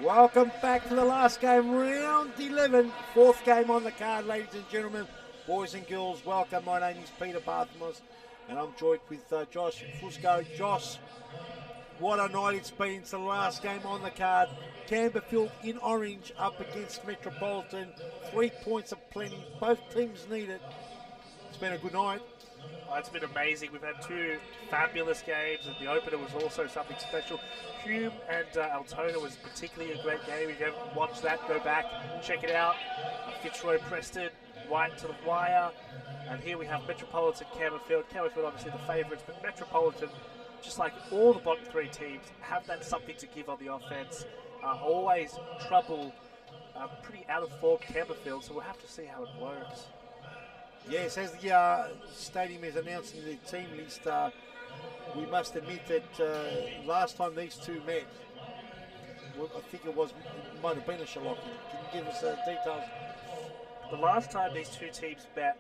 Welcome back to the last game, round 11, fourth game on the card, ladies and gentlemen, boys and girls. Welcome. My name is Peter Barthamos, and I'm joined with Josh Fusco. Josh, what a night it's been. It's the last game on the card. Campbellfield in orange up against Metropolitan. 3 points of plenty. Both teams need it. It's been a good night. Oh, it's been amazing. We've had two fabulous games, and the opener was also something special. Hume and Altona was particularly a great game. If you haven't watched that, go back, check it out. Fitzroy Preston, right to the wire. And here we have Metropolitan Campbellfield. Campbellfield obviously the favourites, but Metropolitan, just like all the bottom three teams, have that something to give on the offence. Always trouble pretty out of form Campbellfield, so we'll have to see how it works. Yes, as the stadium is announcing the team list, we must admit that last time these two met, well, I think it might have been a Sherlock. Can you give us details? The last time these two teams met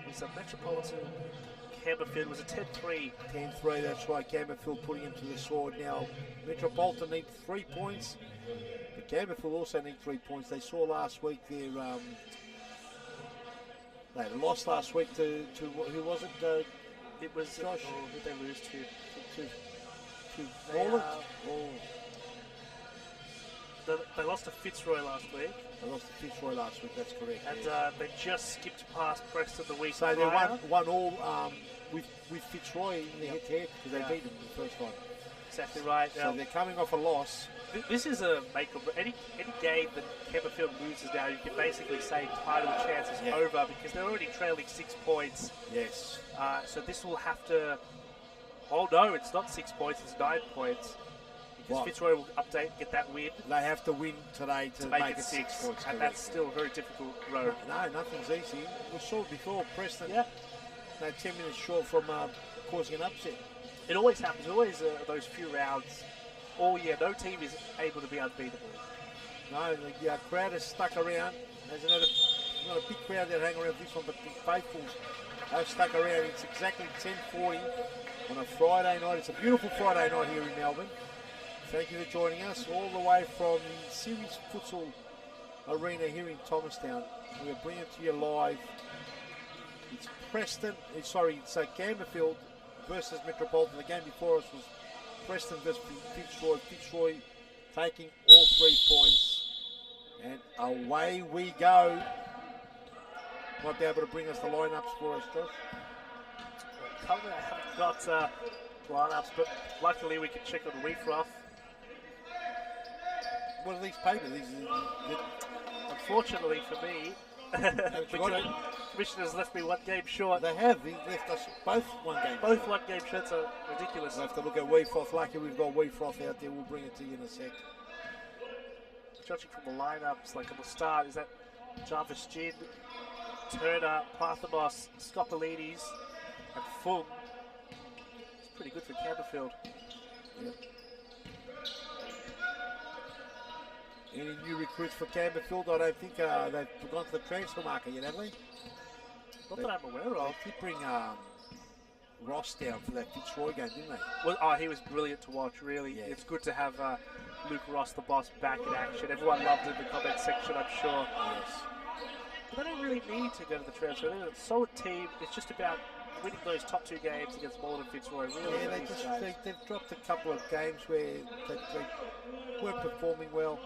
was a Metropolitan Campbellfield. Was a 10-3. 10-3, that's right. Campbellfield putting him to the sword now. Metropolitan need 3 points, but Campbellfield also need 3 points. They saw last week their they lost last week to who was it? It was Josh. Who did they lose to? To Roland. They lost to Fitzroy last week. They lost to Fitzroy last week. That's correct. And yes. they just skipped past Preston the week so prior. they won all with Fitzroy in the head-to-head because they beat them the first time. Exactly right. So they're coming off a loss. This is a make or break. Any game that Campbellfield loses now, you can basically say title chance is over because they're already trailing 6 points. Yes. So this will have to. Oh no, it's not 6 points; it's 9 points. Because Fitzroy will get that win. They have to win today to make it 6 points. And that's still a very difficult road. No, nothing's easy. We saw it before. Preston. Yeah. They're 10 minutes short from causing an upset. It always happens. Always those few rounds. All year, no team is able to be unbeatable. No, the crowd has stuck around. There's not a big crowd that hang around this one, but the faithfuls have stuck around. It's exactly 10:40 on a Friday night. It's a beautiful Friday night here in Melbourne. Thank you for joining us all the way from the Series Futsal Arena here in Thomastown. We are bringing it to you live. It's it's Campbellfield versus Metropolitan. The game before us was Preston versus Fitzroy. Fitzroy taking all 3 points. And away we go. Might be able to bring us the lineups for us, Josh. Currently I haven't got lineups, but luckily we can check on WeFroth. What are these papers? Unfortunately for me, the commissioner's left me 1 game short. They have. They left us both 1 game Both short. 1 game shorts are ridiculous. We'll have to look at WeFroth. Lucky we've got WeFroth out there. We'll bring it to you in a sec. Judging from the lineups, like on the start, is that Jarvis Gin, Turner, Parthamos, Scopolides, and Fung. It's pretty good for Campbellfield. Yep. Any new recruits for Campbellfield? I don't think they've gone to the transfer market yet, have they? Not that I'm aware of. They did bring Ross down for that Fitzroy game, didn't they? Well, he was brilliant to watch, really. Yeah. It's good to have Luke Ross, the boss, back in action. Everyone loved it in the comment section, I'm sure. Yes. But they don't really need to go to the transfer. They're a solid team. It's just about winning those top 2 games against Malden and Fitzroy. Really, yeah, they've dropped a couple of games where they weren't performing well.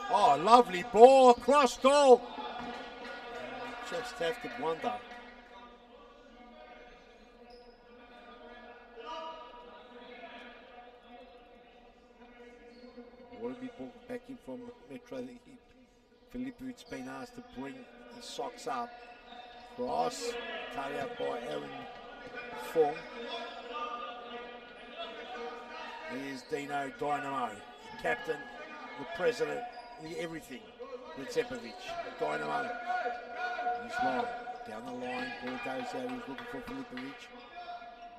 Oh, lovely ball, cross goal. Just have to wonder. What did we ball back in from Metro? Filippovic's been asked to bring his socks up. Cross, cut out by Aaron Fong. Here's Dino Dynamo, the captain, the president, everything. Recepovic, Dynamo. He's long. Down the line, ball goes out, he's looking for Filippovic.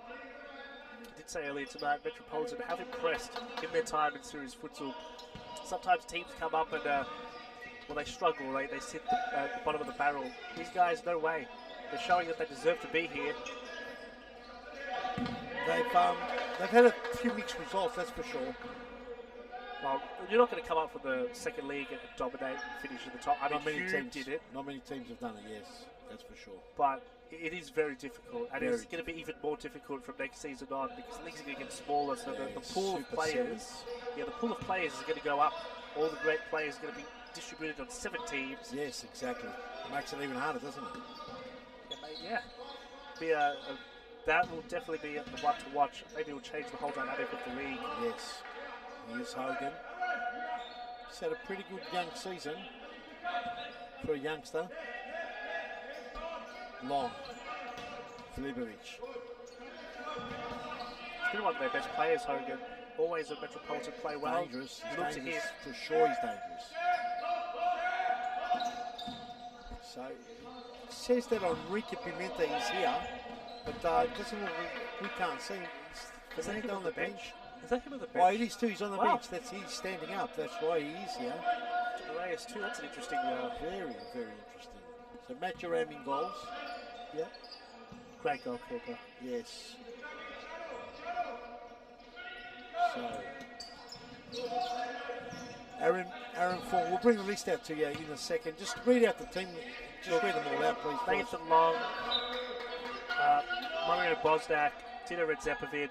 I did say earlier tonight, Metropolitan have impressed in their time in Series Futsal. Sometimes teams come up and they struggle, they sit at the bottom of the barrel. These guys, no way. They're showing that they deserve to be here. They've had a few mixed results, that's for sure. Well, you're not going to come up from the second league and dominate and finish at the top. I mean, Hume did it. Not many teams have done it, yes. That's for sure. But it is very difficult. And it's going to be even more difficult from next season on because the leagues are going to get smaller. So the pool of players, the pool of players is going to go up. All the great players are going to be distributed on 7 teams. Yes, exactly. It makes it even harder, doesn't it? Yeah. That will definitely be the one to watch. Maybe it will change the whole dynamic of the league. Yes. Here's Hogan. He's had a pretty good young season for a youngster. Long. Filipovic. He's been one of their best players, Hogan. Always a Metropolitan play well. Dangerous. He's dangerous. For sure he's dangerous. So, it says that Enrique Pimenta is here, but doesn't look, we can't see him. Is that him on the bench? Is that him on the bench? Oh, it is too. He's on the bench. He's standing up. That's why he is here. Reyes too. That's an interesting. Very, very interesting. So Matt Joram in goals. Yep. Great goalkeeper. Yes. So Aaron Fong. We'll bring the list out to you in a second. Just read out the team. Just read them all out, please. Nathan Long, Mario Bosdak, Dino Redzepovic,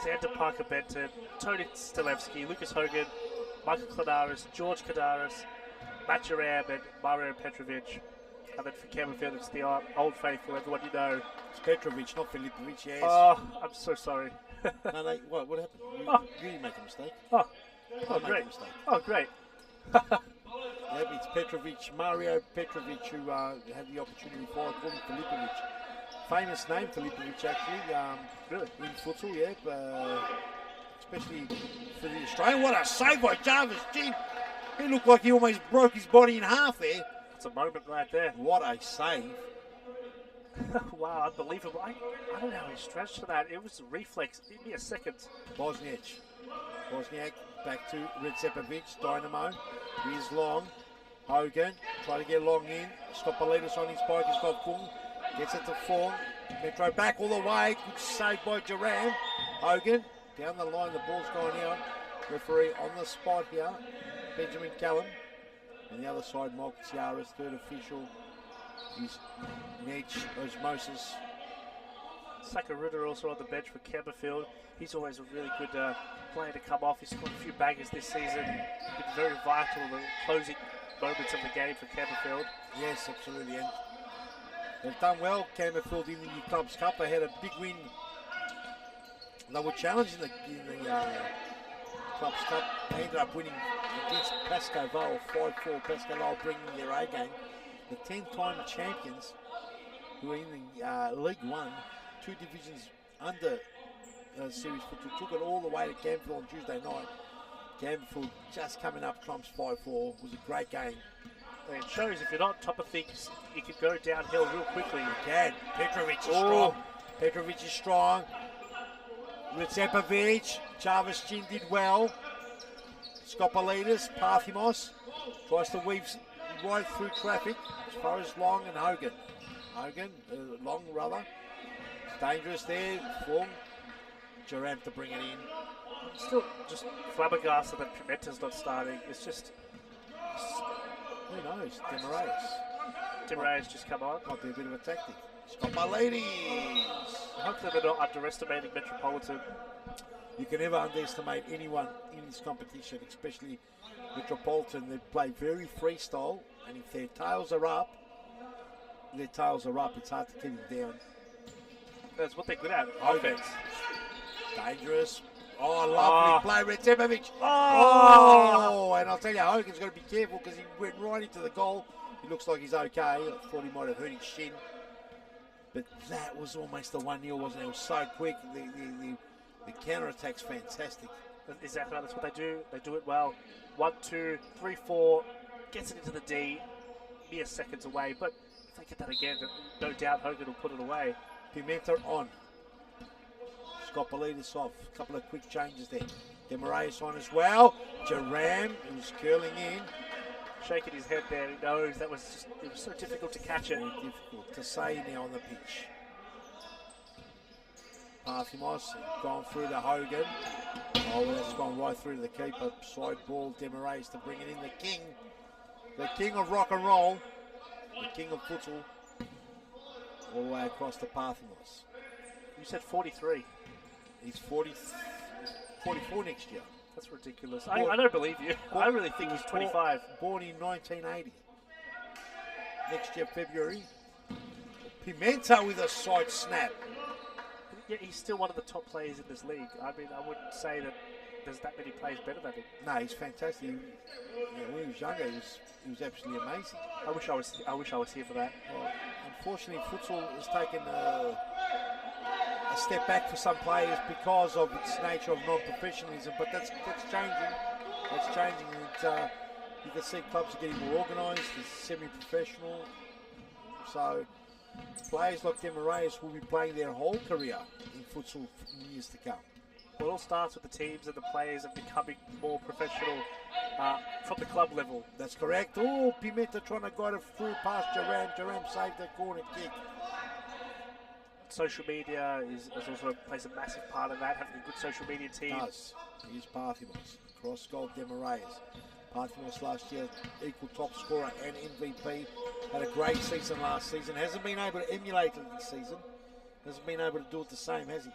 Xander Parker Benton, Tony Stilevski, Lucas Hogan, Michael Kladaris, George Kadaris, Matt Joram, and Mario Petrovic. And then for Campbellfield, it's the old faithful, everyone you know. It's Petrovic, not Filipovic, yes. Oh, I'm so sorry. No, what happened? You didn't make a mistake. Great. Oh, great. Yep, it's Petrovic, Mario Petrovic, who had the opportunity for, according to Filipovic. Famous name, Filipovic, actually. Really? In futsal, yeah. Especially for the Australian. What a save by Jarvis Gin. He looked like he almost broke his body in half there. It's a moment right there. What a save. Wow, unbelievable. I don't know how he stretched for that. It was a reflex. Give me a second. Bosniak back to Redzepovic, Dynamo. Here's Long. Hogan, try to get Long in. Stopolitis on his bike. He's got Fung. Gets it to Fung. Metro back all the way. Good save by Duran. Hogan, down the line. The ball's going out. Referee on the spot here. Benjamin Callum. On the other side, Mark Tiaras, third official, is Nedge Osmosis. Sakaruda also on the bench for Campbellfield. He's always a really good player to come off. He's scored a few bangers this season. Been very vital in the closing moments of the game for Campbellfield. Yes, absolutely. And they've done well, Campbellfield, in the Clubs Cup. They had a big win. They were challenged in the Clubs Cup. They ended up winning against Pasco Vale 5-4. Pasco Vale bringing their A game. The 10-time champions who are in the League One, 2 divisions under Series Football, took it all the way to Campbellfield on Tuesday night. Campbellfield just coming up, trumps 5-4. It was a great game. It shows if you're not top of things, you can go downhill real quickly. You can. Petrovic is strong. Petrovic is strong. Redzepovic, Jarvis Chin did well. Skopolitis, Parthimos tries to weave right through traffic as far as Long and Hogan. Long rather. It's dangerous there. Fung. Durant to bring it in. I'm still just flabbergasted that Pimenta's not starting. It's just... Who knows? Demaray's just come on. Might be a bit of a tactic. Skopolitis. Hopefully they're not underestimating Metropolitan. You can never underestimate anyone in this competition, especially Metropolitan. They play very freestyle, and if their tails are up, it's hard to keep them down. That's what they're good at, offense. Dangerous. Oh, lovely play, Redzepovic. And I'll tell you, Hogan's got to be careful because he went right into the goal. He looks like he's okay. I thought he might have hurt his shin. But that was almost the 1-0, wasn't it? It was so quick. The counter-attack's fantastic. Exactly, that's what they do. They do it well. 1, 2, 3, 4. Gets it into the D. Mere seconds away. But if they get that again, no doubt Hogan will put it away. Pimenta on. Skopolitis off. A couple of quick changes there. Demarayis on as well. Duran, who's curling in. Shaking his head there. He knows that was just, it was so difficult to catch it. Very difficult to say now on the pitch. Parthimos gone through to Hogan. Oh, well, that's gone right through to the keeper. Side ball, Demarais to bring it in. The king of rock and roll, the king of futsal, all the way across the Parthenos. You said 43. He's 44 next year. That's ridiculous. I don't believe you. I really think he's 25. Born in 1980. Next year, February. Pimenta with a side snap. Yeah, he's still one of the top players in this league. I mean, I wouldn't say that there's that many players better than him. No, he's fantastic. When he was younger, he was absolutely amazing. I wish I was here for that. Well, unfortunately, futsal has taken a step back for some players because of its nature of non-professionalism. But that's changing. That's changing. And, you can see clubs are getting more organised. It's semi-professional. So players like Demarais will be playing their whole career in futsal in years to come. Well, it all starts with the teams and the players and becoming more professional from the club level. That's correct. Oh, Pimenta trying to guide it through past Jaram. Jaram saved the corner kick. Social media is also plays a massive part of that, having a good social media team. It does. Here's Parthenos. Cross goal, Demarais. Parthenos last year, equal top scorer and MVP. Had a great season last season. Hasn't been able to emulate it this season. Hasn't been able to do it the same, has he?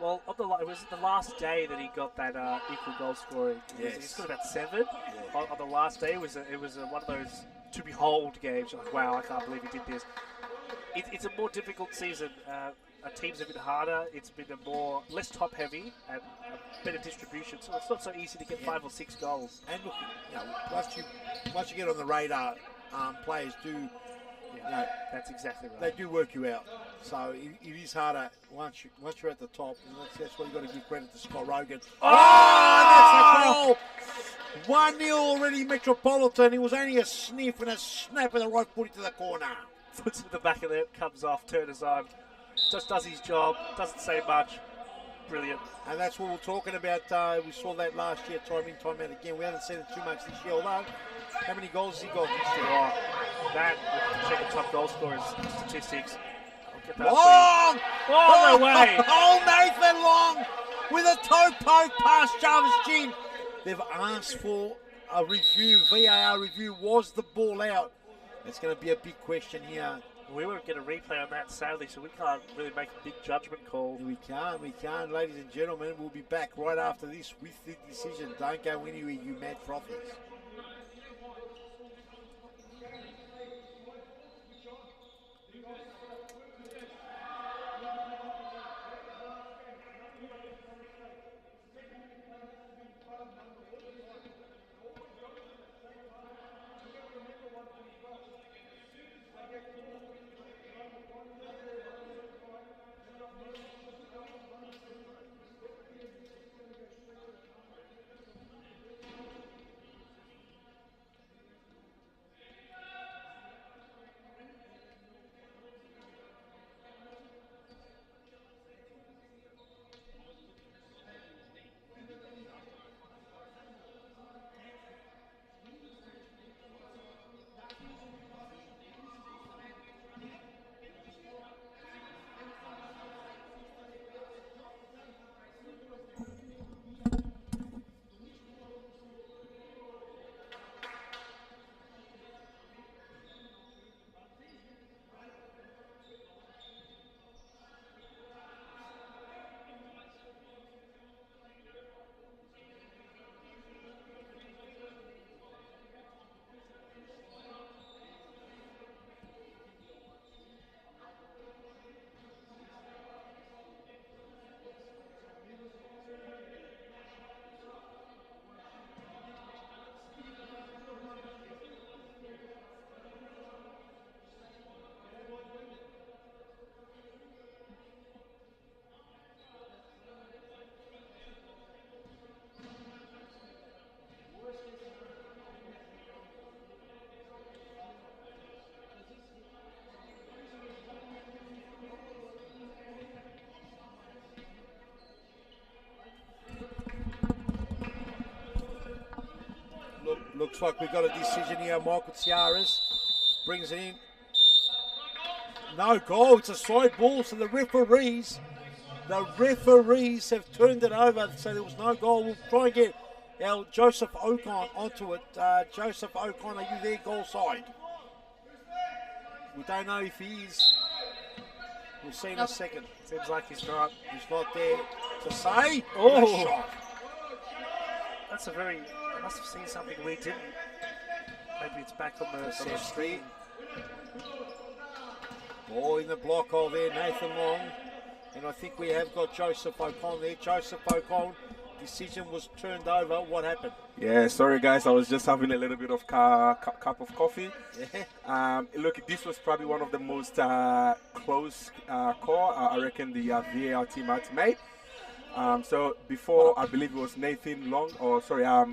Well, it was the last day that he got that equal goal scoring. Yes. He's got about 7 on the last day. It was one of those to behold games. Like, wow, I can't believe he did this. It's a more difficult season. Our team's a bit harder. It's been less top heavy and a better distribution. So it's not so easy to get 5 or 6 goals. And look, once you get on the radar, players do. That's exactly right. They do work you out. So it is harder once you're at the top. And that's why you've got to give credit to Scott Rogan. Oh, that's a goal! 1-0 already, Metropolitan. It was only a sniff and a snap of the right foot into the corner. Puts it in the back of it, comes off, Turner's on. Just does his job, doesn't say much. Brilliant. And that's what we're talking about. We saw that last year, time in, time out again. We haven't seen it too much this year, although how many goals has he got this year? Oh, that, check the top goal scorers statistics. I'll get that Long! Oh, no way! Oh, Nathan Long with a toe poke past Jarvis Chin. They've asked for a review, VAR review. Was the ball out? It's going to be a big question here. We won't get a replay on that, sadly, so we can't really make a big judgment call. We can't. Ladies and gentlemen, we'll be back right after this with the decision. Don't go anywhere, you mad frothies. Looks like we've got a decision here. Michael Tiaras brings it in. No goal. It's a side ball. So the referees The referees have turned it over, so there was no goal. We'll try and get our Joseph Ocon onto it. Joseph Ocon, are you there, goal side? We don't know if he is. We'll see in a second. Seems like he's not. He's not there to say. Oh, Nice shot. That's a very. I must have seen something we didn't. Maybe it's back on the screen. Ball in the block hole there, Nathan Long. And I think we have got Joseph Ocon there. Joseph Ocon, decision was turned over. What happened? Yeah, sorry guys, I was just having a little bit of cup of coffee. Yeah. Look, this was probably one of the most close call I reckon the VAR team had made. So before, I believe it was Nathan Long, or sorry, yeah,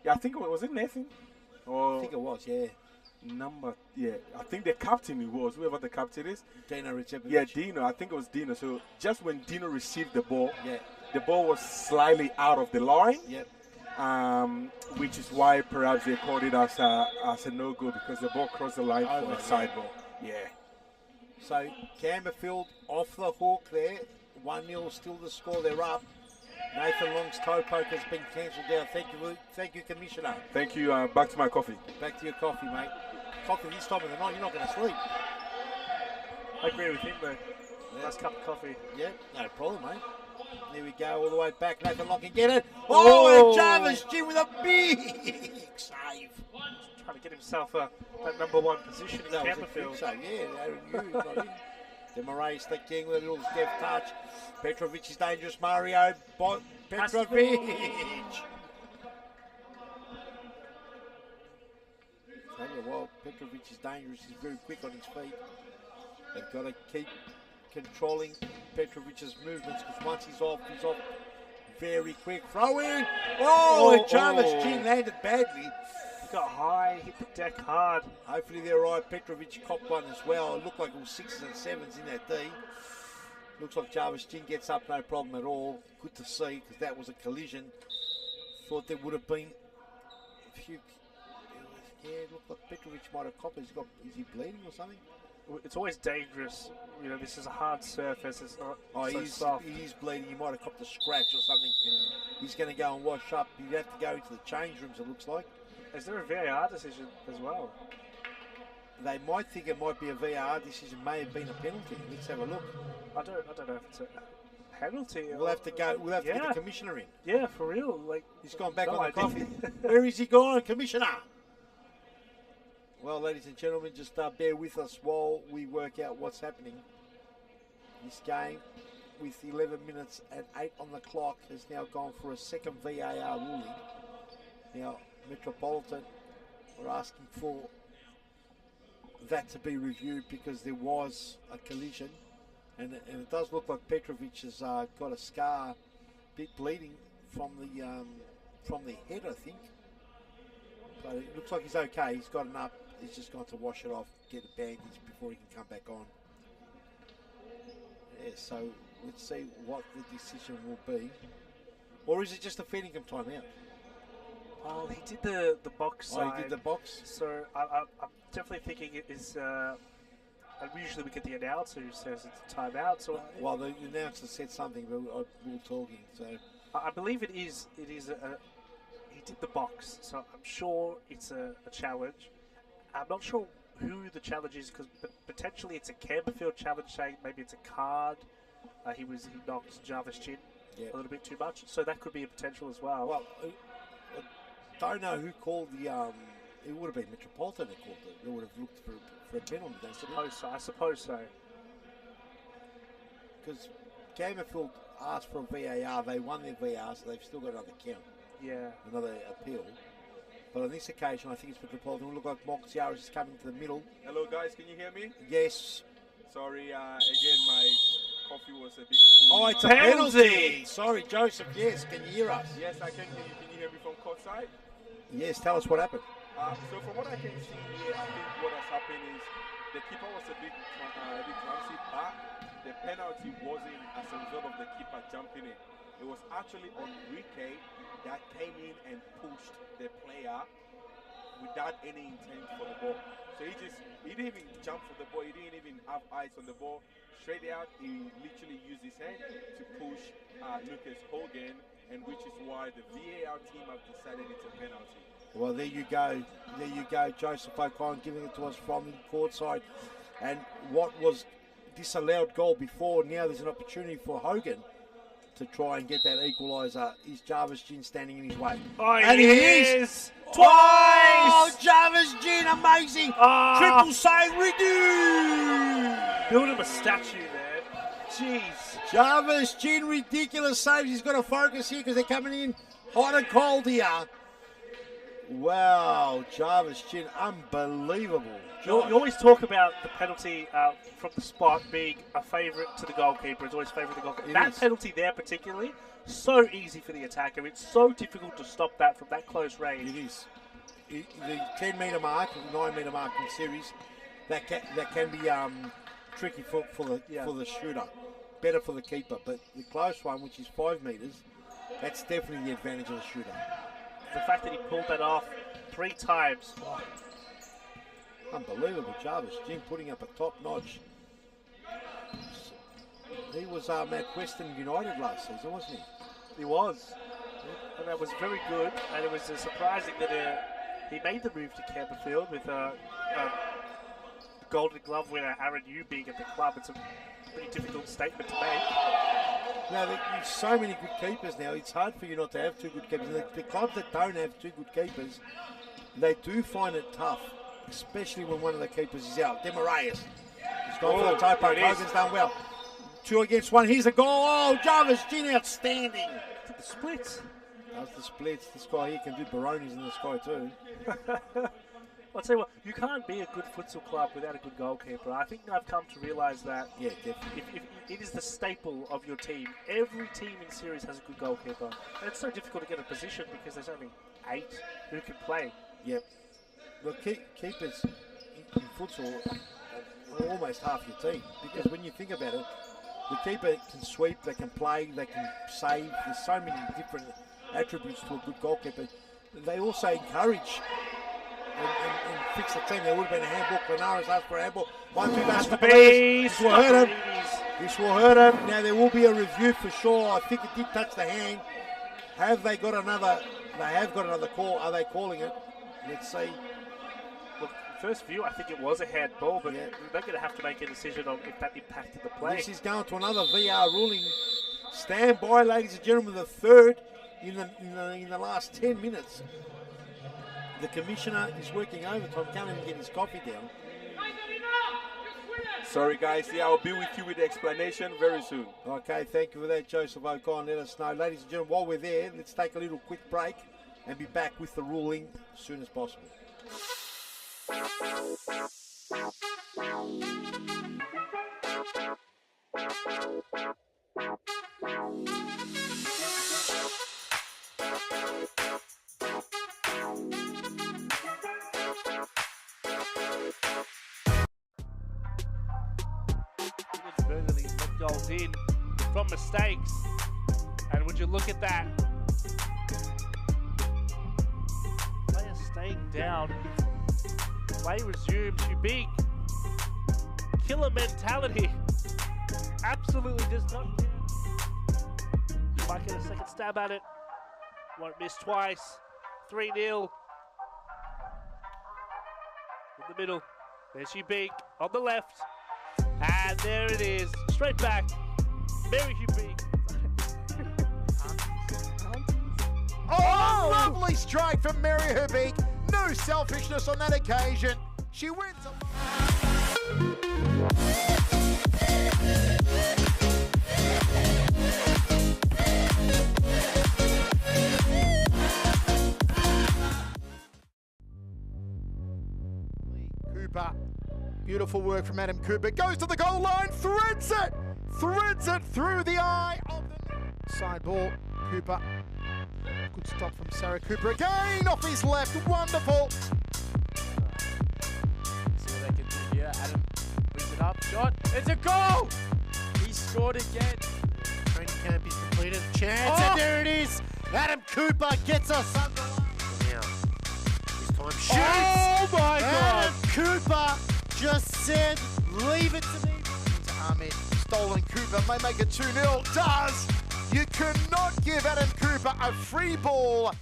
I think was it Nathan? Or I think it was, yeah. I think the captain it was, whoever the captain is. Dino Ricepovic. Yeah, Dino, I think it was Dino. So just when Dino received the ball, yeah, the ball was slightly out of the line. Yep. Which is why perhaps they called it as a no-go, because the ball crossed the line for a side ball. Yeah. So Campbellfield off the hook there. 1-0 still the score. They're up. Nathan Long's toe poke has been cancelled out. Thank you, Commissioner. Thank you. Back to my coffee. Back to your coffee, mate. Coffee this time of the night, you're not going to sleep. I agree with him, though. Yeah. Nice cup of coffee. Yeah, no problem, mate. There we go, all the way back. Nathan Long can get it. Oh, and Jarvis G with a big save. Trying to get himself that #1 position in Campbellfield. So, yeah, Aaron Hughes not in. Demarais the king with a little deft touch. Petrovic is dangerous. Mario Petrovic. Tell you what, Petrovic is dangerous. He's very quick on his feet. They've got to keep controlling Petrovic's movements, because once he's off very quick. Throw in. Oh, and Jarvis G landed badly. He got high, hit the deck hard. Hopefully they're right. Petrovic copped one as well. It looked like it was 6s and 7s in that D. Looks like Jarvis G gets up, no problem at all. Good to see, because that was a collision. Thought there would have been a few. Yeah, it looked like Petrovic might have copped. Is he bleeding or something? It's always dangerous. You know, this is a hard surface. It's not so soft. He is bleeding. He might have copped a scratch or something. Yeah. He's going to go and wash up. He'd have to go into the change rooms, it looks like. Is there a VAR decision as well? They might think it might be a VAR decision. May have been a penalty. Let's have a look. I don't know if it's a penalty. We'll have to go. We'll have to get the commissioner in. Yeah, for real. Like, he's gone back on the coffee. Where is he gone, Commissioner? Well, ladies and gentlemen, just bear with us while we work out what's happening. This game, with 11 minutes and 8 on the clock, has now gone for a second VAR ruling. Now, Metropolitan are asking for that to be reviewed, because there was a collision, and it does look like Petrovic has got a scar, bit bleeding from the head, I think. But it looks like he's okay. He's gotten up. He's just gone to wash it off, get a bandage before he can come back on. Yeah, so let's see what the decision will be. Or is it just a Fenningham timeout? Oh, he did the box side. Oh, he did the box? So I'm definitely thinking it is... usually we get the announcer who says it's a timeout. So well, the announcer said something, but we were talking. So I believe it is he did the box, so I'm sure it's a challenge. I'm not sure who the challenge is, because potentially it's a Campbellfield challenge, saying maybe it's a card. He knocked Jarvis Chin a little bit too much, so that could be a potential as well. Well, I don't know who called the. It would have been Metropolitan that called it. They would have looked for a penalty. I suppose so. Because Campbellfield asked for a VAR, they won their VAR, so they've still got another count. Yeah. Another appeal. But on this occasion, I think it's Metropolitan. It look like Moxiaris is coming to the middle. Hello, guys. Can you hear me? Yes. Sorry, again, my coffee was a bit full. Oh, it's a penalty. Sorry, Joseph. Yes, can you hear us? Yes, I can hear you. Can you hear me from courtside? Yes, tell us what happened. So from what I can see here, I think what has happened is the keeper was a bit clumsy, but the penalty wasn't as a result of the keeper jumping in. It was actually Enrique that came in and pushed the player without any intent for the ball. So he didn't even jump for the ball. He didn't even have eyes on the ball. Straight out, he literally used his hand to push Lucas Hogan, and which is why the VAR team have decided it's a penalty. Well, there you go. There you go. Joseph O'Connor giving it to us from the court side. And what was disallowed goal before, now there's an opportunity for Hogan to try and get that equaliser. Is Jarvis Gin standing in his way? Oh, and he is! Twice! Oh, Jarvis Gin, amazing! Triple save, redo! Build him a statue there. Jeez. Jarvis Gin, ridiculous saves. He's got to focus here because they're coming in hot and cold here. Wow, Jarvis Gin, unbelievable. You always talk about the penalty from the spot being a favourite to the goalkeeper. It's always favourite to the goalkeeper. That penalty there particularly, so easy for the attacker. It's so difficult to stop that from that close range. It is. The 10-metre mark, 9-metre mark in series, that can be tricky for the shooter. Better for the keeper. But the close one, which is 5 metres, that's definitely the advantage of the shooter. The fact that he pulled that off 3 times. Oh. Unbelievable. Jarvis Gin putting up a top notch. He was at Western United last season, wasn't he? He was. And that was very good. And it was surprising that he made the move to Campbellfield with a Golden Glove winner, Aaron Yu, being at the club. It's a pretty difficult statement to make. Now, there's so many good keepers now, it's hard for you not to have 2 good keepers. The clubs that don't have 2 good keepers, they do find it tough, especially when one of the keepers is out. Demarius, he's gone for the toe poke. Hogan's done well. 2 against 1, here's a goal. Oh, Jarvis Gin, outstanding. The splits. Does the splits. This guy here can do Baronis in the sky too. I'll tell you what, you can't be a good futsal club without a good goalkeeper. I think I've come to realise that. Yeah, definitely. If it is the staple of your team. Every team in series has a good goalkeeper. And it's so difficult to get a position because there's only 8 who can play. Yep. Well, keepers in futsal are almost half your team, because when you think about it, the keeper can sweep, they can play, they can save. There's so many different attributes to a good goalkeeper. They also encourage and fix the team. There would have been a handball. Clonara's asked for a handball. 1-2 pass to This will hurt him. This will hurt him. Now there will be a review for sure. I think it did touch the hand. Have they got another? They have got another call. Are they calling it? Let's see. Look, first view, I think it was a handball, but they're going to have to make a decision on if that impacted the play. This is going to another VR ruling. Stand by, ladies and gentlemen. The third in the last 10 minutes. The commissioner is working overtime. Can't even get his coffee down. Sorry, guys. Yeah, I'll be with you with the explanation very soon. Okay, thank you for that, Joseph O'Connor. Let us know. Ladies and gentlemen, while we're there, let's take a little quick break and be back with the ruling as soon as possible. Burgley let goals in from mistakes, and would you look at that? Player staying down. Play resumes. You big killer mentality. Absolutely does not care. You might get a second stab at it. Won't miss twice. 3-0. In the middle. There's you big on the left. And there it is, straight back. Mary Hugh Big. Oh, lovely strike from Mary Hubig. No selfishness on that occasion. She wins. Cooper. Beautiful work from Adam Cooper. Goes to the goal line, threads it through the eye of the side ball. Cooper. Good stop from Sarah Cooper again off his left. Wonderful. See what they can do here. Adam brings it up. Shot. It's a goal. He scored again. Training camp is completed. Chance, and there it is. Adam Cooper gets us under. Now, this time shooting. just said, leave it to me. To Ahmed, stolen Cooper may make it 2-0. Does. You cannot give Adam Cooper a free ball.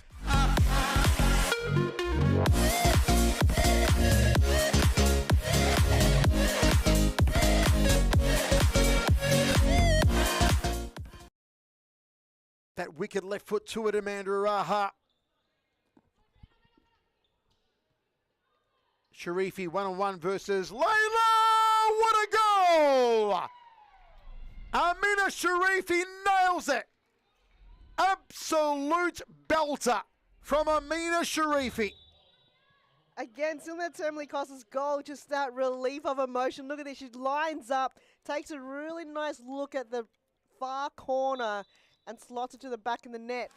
That wicked left foot to it, Amanda Araha. Sharifi 1-on-1 versus Layla. What a goal! Amina Sharifi nails it. Absolute belter from Amina Sharifi. Again, similar to Emily Costa's goal, just that relief of emotion. Look at this, she lines up, takes a really nice look at the far corner and slots it to the back of the net.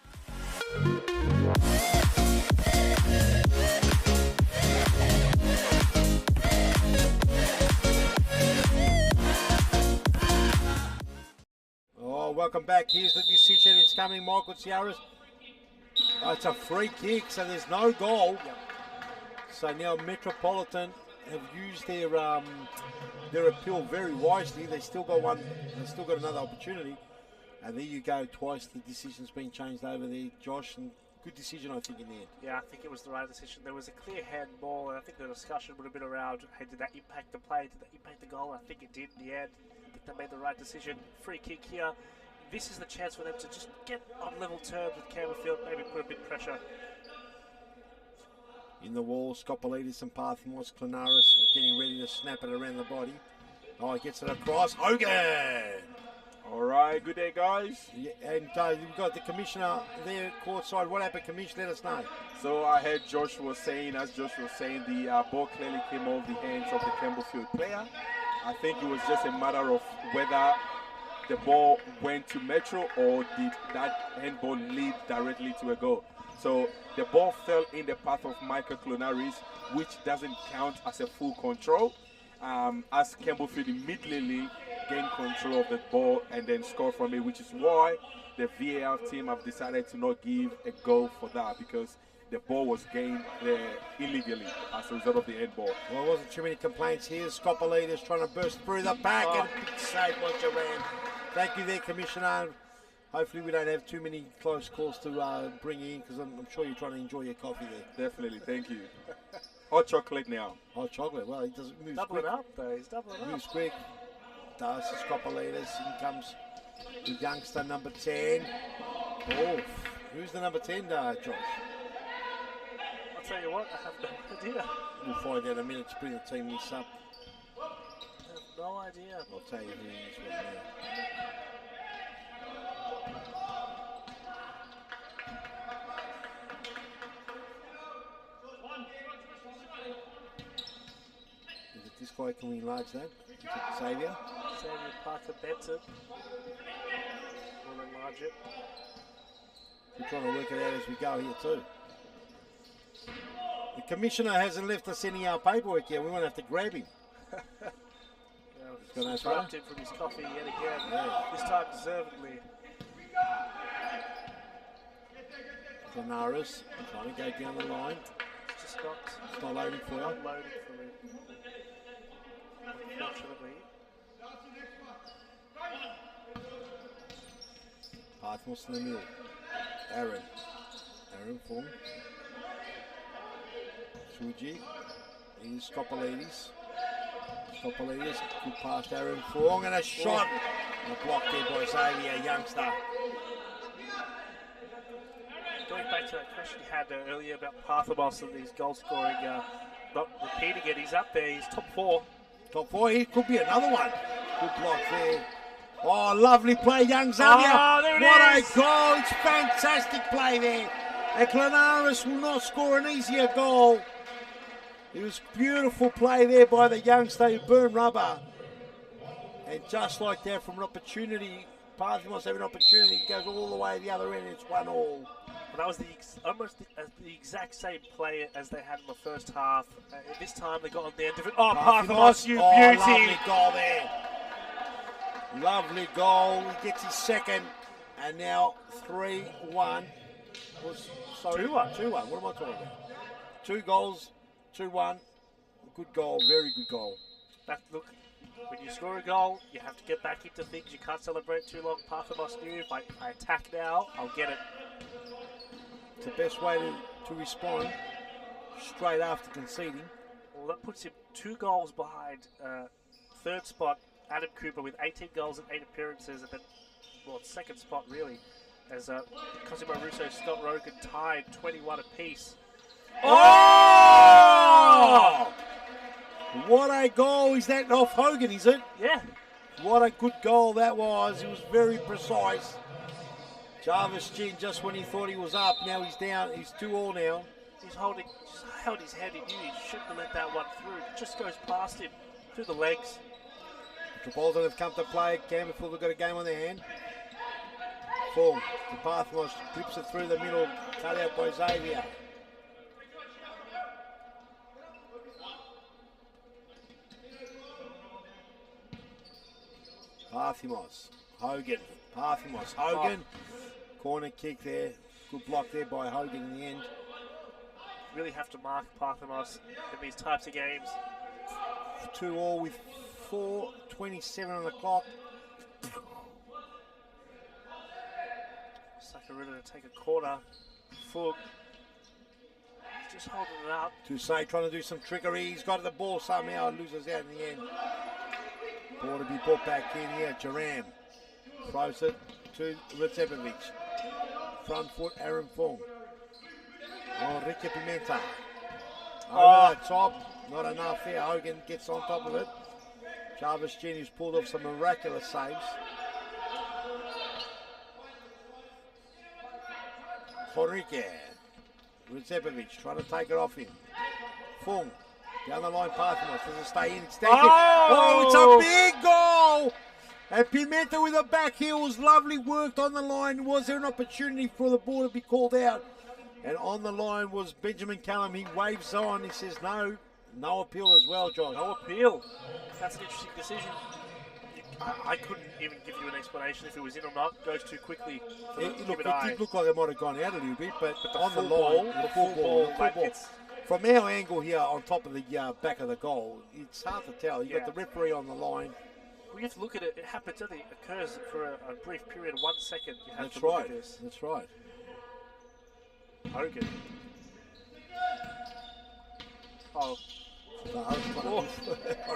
Oh, welcome back. Here's the decision. It's coming, Michael Ciaras. Oh, it's a free kick, so there's no goal. So now Metropolitan have used their appeal very wisely. They still got one. They still got another opportunity. And there you go. Twice the decision's been changed over there, Josh. And good decision, I think, in the end. Yeah, I think it was the right decision. There was a clear handball, and I think the discussion would have been around, hey, did that impact the play? Did that impact the goal? I think it did in the end. I think they made the right decision. Free kick here. This is the chance for them to just get on level terms with Campbellfield, maybe put a bit of pressure. In the wall, Skopolidis and Parthimos, Klanaris getting ready to snap it around the body. Oh, he gets it across. Hogan! All right, good day, guys. Yeah, and you've got the commissioner there courtside. What happened, commissioner? Let us know. So I heard Josh was saying, the ball clearly came off the hands of the Campbellfield player. I think it was just a matter of whether the ball went to Metro or did that handball lead directly to a goal. So the ball fell in the path of Michael Clonaris, which doesn't count as a full control, as Campbellfield immediately gained control of the ball and then scored from it, which is why the VAR team have decided to not give a goal for that, because the ball was gained illegally as a result of the handball. Well, there wasn't too many complaints here. Skopolidis trying to burst through the back and big save by Joanne. Thank you there, Commissioner. Hopefully we don't have too many close calls to bring in, because I'm sure you're trying to enjoy your coffee there. Definitely, thank you. Hot chocolate now. Hot chocolate, well, he doesn't move Doubling quick. up, though. He's doubling up. Moves quick. Does Skopolidis. In comes the youngster, number 10. Oh, who's the number 10, Josh? I'll tell you what, I have no idea. We'll find out in a minute to bring the team this up. I have no idea. I'll tell you who he is right now. Is it this guy? Can we enlarge that? Is it Xavier? Xavier Parker Benton. We'll enlarge it. We're trying to work it out as we go here too. The commissioner hasn't left us any paperwork yet. We won't have to grab him. He's disrupted him from his coffee yet again. Yeah. This time deservedly. Klanaris trying to go down the line. It's not loading for you. Not loading for him. Unfortunately. Parthmos in the middle. Aaron form. Suji. Here's Skopolidis. Skopolidis. Good pass to Aaron Fong and a shot. And a block there by Xavier, youngster. Going back to that question you had earlier about Parthamos and his goal scoring, not repeating it, he's up there, he's top 4. Top 4, here could be another one. Good block there. Oh, lovely play, young Xavier. Oh, there it what is. A goal. It's fantastic play there. And Klanaris will not score an easier goal. It was beautiful play there by the youngster who burned rubber. And just like that, from an opportunity, Parthimos have an opportunity, goes all the way to the other end, it's 1-1. Well, that was almost the exact same play as they had in the first half. This time they got on the end of it. Oh, Parthimos, you beauty! Lovely goal there. Lovely goal. He gets his second. And now 3-1. 2-1. 2-1. What am I talking about? 2 goals, 2-1. Good goal. Very good goal. Look, when you score a goal, you have to get back into things. You can't celebrate too long. Parthamos knew if I attack now, I'll get it. It's the best way to respond straight after conceding. Well, that puts him 2 goals behind third spot, Adam Cooper, with 18 goals and 8 appearances. And then, well, second spot, really, as Cosimo Russo, Scott Rogan tied 21 apiece. Oh! What a goal. Is that off Hogan, is it? Yeah. What a good goal that was. It was very precise. Jarvis Gin, just when he thought he was up, now he's down. He's 2-2 now. He's just held his head. He knew he shouldn't have let that one through. It just goes past him, through the legs. Metropolitan have come to play. Campbellfield have got a game on their hand. Full. The Parthamos clips it through the middle. Cut out by Xavier. Parthamos. Hogan. Parthamos. Hogan. Corner kick there. Good block there by Hogan in the end. Really have to mark Parthamos in these types of games. 2-2 with 4:27 on the clock. Sakarina to take a corner. Fug. He's just holding it up. Toussaint trying to do some trickery. He's got the ball somehow and loses out in the end. Ball to be brought back in here. Jaram throws it to Recepovic. Front foot, Aaron Fong. Enrique Pimenta. Over the top. Not enough there. Hogan gets on top of it. Jarvis Gin, who's pulled off some miraculous saves. Enrique. Recepovic trying to take it off him. Fong. Down the line, Parthamos. Does it stay in? Oh, it's a big goal! And Pimenta with a back heel was lovely, worked on the line. Was there an opportunity for the ball to be called out? And on the line was Benjamin Callum. He waves on. He says no. No appeal as well, John. No appeal. That's an interesting decision. I couldn't even give you an explanation if it was in or not. It goes too quickly. It did look like it might have gone out a little bit, but on the ball, line, the full ball. From our angle here on top of the back of the goal, it's hard to tell. You've got the referee on the line. We have to look at it. It happens, it occurs for a brief period, 1 second. You have That's to look right. at this. That's right. Hogan. Oh.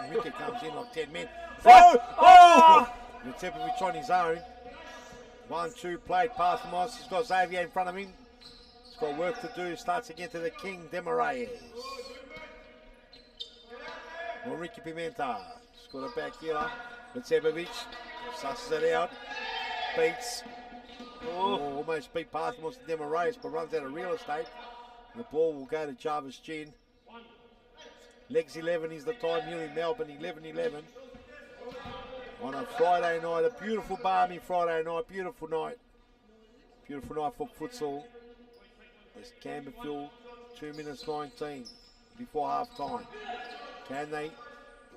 Enrique comes in like 10 men. Oh! Recepovic on his own. 1-2 played. Parthamos. He's got Xavier in front of him. He's got work to do. Starts again to the King, Demarayes. Enrique Pimenta. He's got a back here. Recepovic susses it out. Beats. Almost beat Parthamos and Demarayes, but runs out of real estate. The ball will go to Jarvis Gin. Legs 11 is the time here in Melbourne, 11-11. On a Friday night, a beautiful balmy Friday night, beautiful night. Beautiful night for futsal. It's Campbellfield, 2 minutes 19 before half time. Can they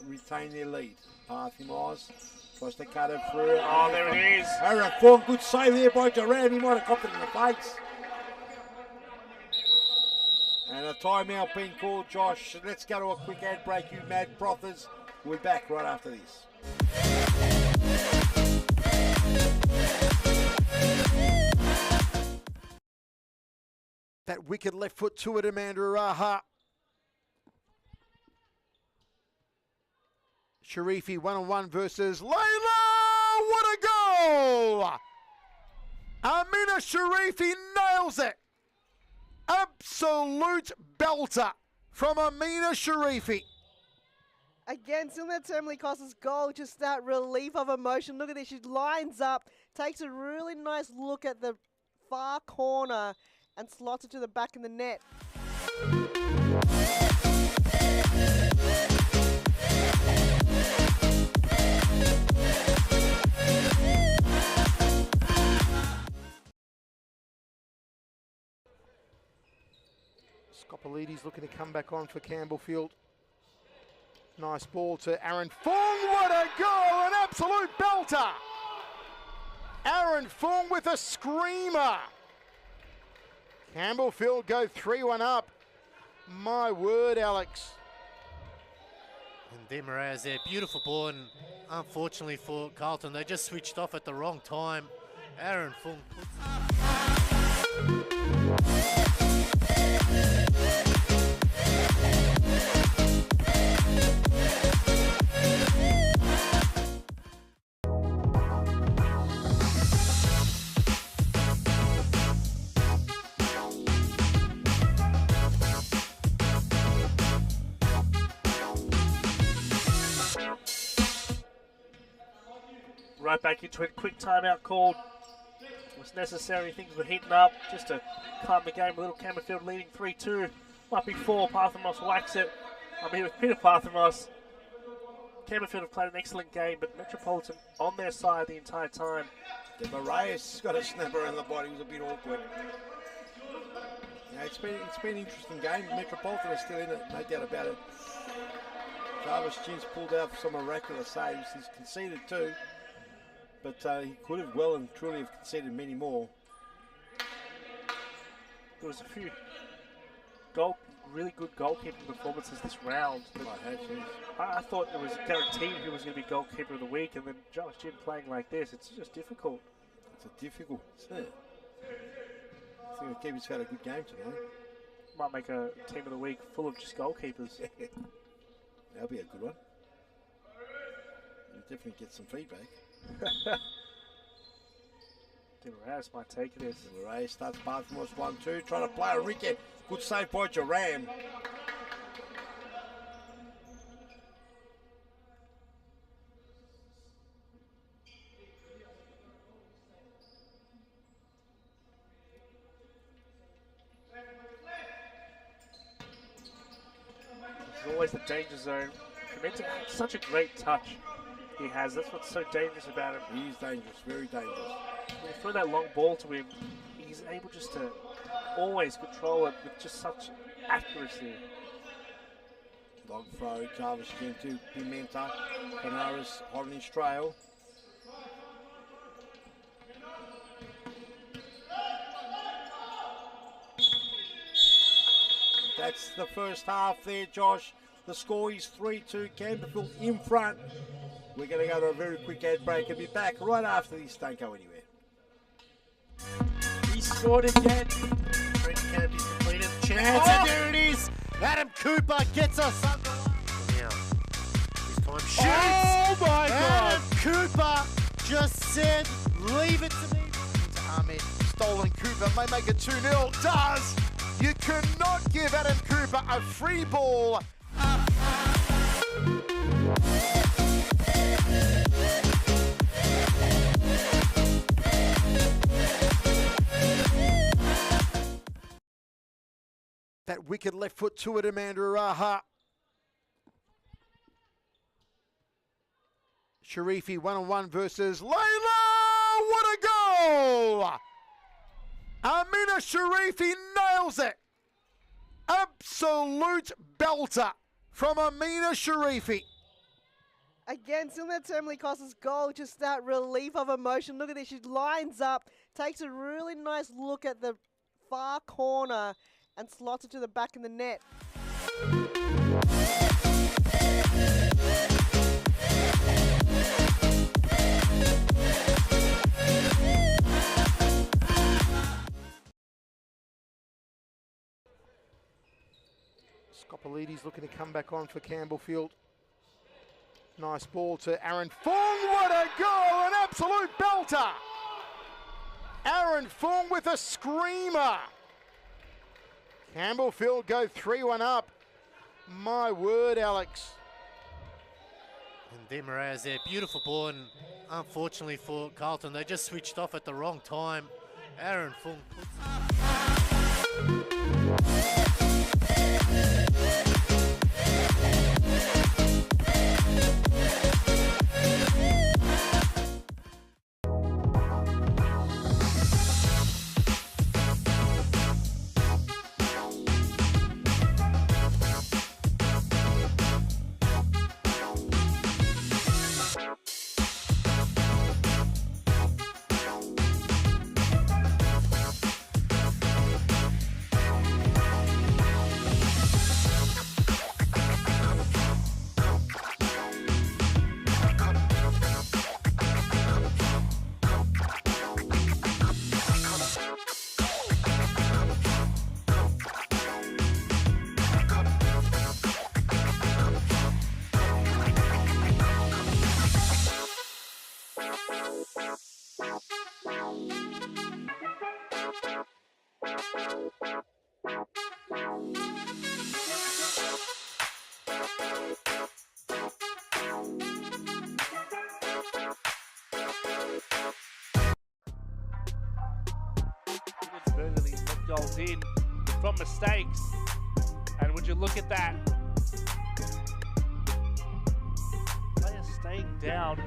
retain their lead? Parthamos tries to cut it through. Oh, there it is. Aaron Fong, good save there by Duran. He might have copped it in the face. And a timeout being called, Josh. Let's go to a quick ad break, you mad brothers. We'll be back right after this. That wicked left foot to it, Amanda Araha. Sharifi 1-on-1 versus Layla. What a goal! Amina Sharifi nails it. Absolute belter from Amina Sharifi. Again, Silma Termly-Costa's goal, just that relief of emotion. Look at this, she lines up, takes a really nice look at the far corner and slots it to the back of the net. Scopolidi's looking to come back on for Campbellfield. Nice ball to Aaron Fong. What a goal! An absolute belter! Aaron Fong with a screamer. Campbellfield go 3-1 up. My word, Alex. And Demara's there, beautiful ball, and unfortunately for Carlton, they just switched off at the wrong time. Aaron Fung right back into it. Quick timeout called. It was necessary. Things were heating up just to calm the game. A little Campbellfield leading 3-2. Might be 4. Parthamos whacks it. I'm here with Peter Parthamos. Campbellfield have played an excellent game, but Metropolitan on their side the entire time. Yeah, Marias got a snapper in the body. It was a bit awkward. Yeah, it's been an interesting game. Metropolitan is still in it, no doubt about it. Jarvis Chin's pulled out some miraculous saves. He's conceded 2. But he could have well and truly have conceded many more. There was a few really good goalkeeping performances this round. I thought it was guaranteed who was going to be goalkeeper of the week, and then Jarvis Chin playing like this, it's just difficult. It's difficult, isn't it? I think the keeper's had a good game tonight. Might make a team of the week full of just goalkeepers. That'll be a good one. You'll definitely get some feedback. Demorais might take this. Demorais starts Parthamos 1-2, trying to play a wicket. Good save by Jaram. It's always the danger zone. Clemente had such a great touch. He has. That's what's so dangerous about him. He is dangerous, very dangerous. When you throw that long ball to him, he's able just to always control it with just such accuracy. Long throw, Jarvis Chin to Pimenta. Canaris on his trail. That's the first half there, Josh. The score is 3-2. Campbellfield in front. We're going to go to a very quick ad break and be back right after this. Don't go anywhere. He scored again. Brent Canopy's completed. Chance, and there it is. Adam Cooper gets us under. Now, this time shoots. Oh my God! Adam Cooper just said, leave it to me. Ahmed, stolen Cooper may make it 2-0. Does! You cannot give Adam Cooper a free ball. That wicked left foot to it, Amanda Araha. Sharifi 1-on-1 versus Layla. What a goal! Amina Sharifi nails it. Absolute belter from Amina Sharifi. Again, Silma Termly-Costa's goal, just that relief of emotion. Look at this, she lines up, takes a really nice look at the far corner and slots it to the back of the net. Scopolides looking to come back on for Campbellfield. Nice ball to Aaron Fung. What a goal! An absolute belter! Aaron Fung with a screamer. Campbellfield go 3-1 up. My word, Alex. And Demara's there, beautiful ball, and unfortunately for Carlton, they just switched off at the wrong time. Aaron Fung. goals in from mistakes. And would you look at that? Player staying down.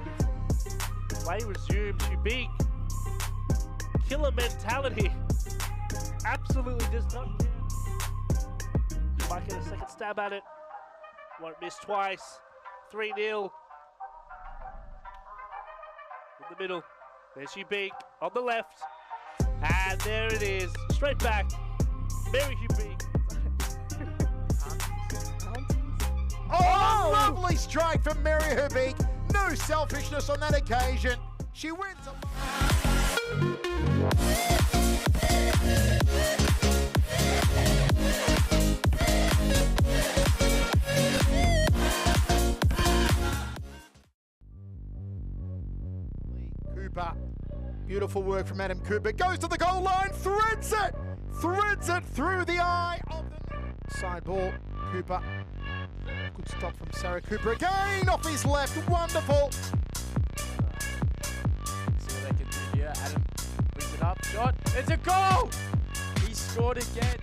Play resumes. You big killer mentality. Absolutely does not care. Might get a second stab at it. Won't miss twice. 3-0. In the middle. There's Hubig on the left. And there it is. Straight back. Mary Hubig. Oh, lovely strike from Mary Hubig. No selfishness on that occasion. She wins. Cooper. Beautiful work from Adam Cooper. Goes to the goal line. Threads it. Threads it through the eye of the side ball. Cooper. Good stop from Sarah Cooper again, off his left, wonderful. See what they can do here. Adam brings it up, shot, it's a goal! He scored again.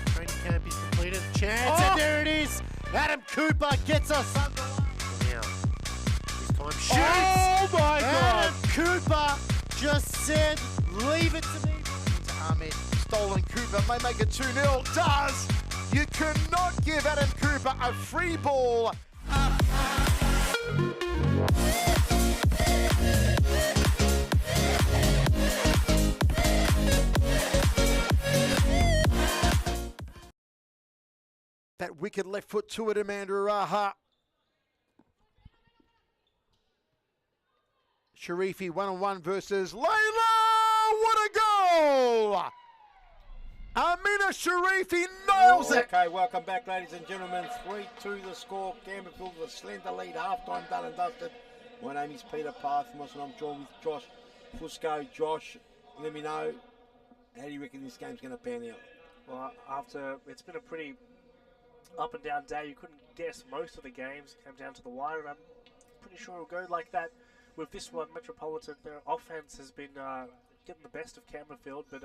Training camp is completed. Chance, and there it is. Adam Cooper gets us under. Now, this time shoots. Oh my God! Adam Cooper just said, leave it to me. To Ahmed, stolen Cooper may make it 2-0. Does! You cannot give Adam Cooper a free ball. That wicked left foot to it, Amanda Araha. Sharifi 1-on-1 versus Layla. What a goal! Amina Sharifi nails it. Okay, welcome back, ladies and gentlemen. 3-2 the score. Campbellfield with a slender lead. Half-time done and dusted. My name is Peter Pathmos and I'm joined with Josh Fusco. Josh, let me know, how do you reckon this game's going to pan out? Well, it's been a pretty up and down day. You couldn't guess most of the games. It came down to the wire, and I'm pretty sure it'll go like that with this one. Metropolitan, their offense has been getting the best of Campbellfield, but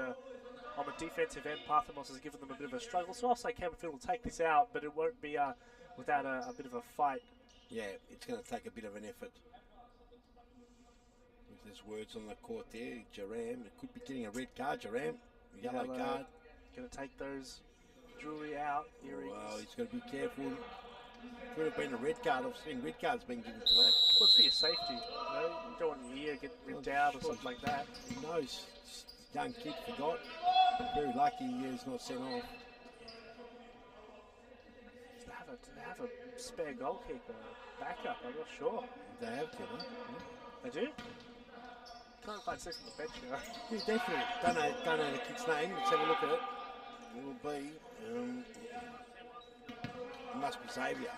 on the defensive end, Parthamos has given them a bit of a struggle. So I'll say Campbellfield will take this out, but it won't be without a bit of a fight. Yeah, it's going to take a bit of an effort. If there's words on the court there, Jaram, it could be getting a red card, Jaram, yellow card. Going to take those jewelry out, earrings. Well, he's got to be careful. Could have been a red card. I've seen red cards being given for that. What's for your safety? You don't want your ear get ripped out or something like that. He knows. Young kid forgot. Very lucky he's not sent off. Do they have a spare goalkeeper backup? I'm not sure. They have to, huh? They do? Can't quite see from the bench here. Yeah, definitely. Don't know the kid's name. Let's have a look at it. It will be. It must be Xavier.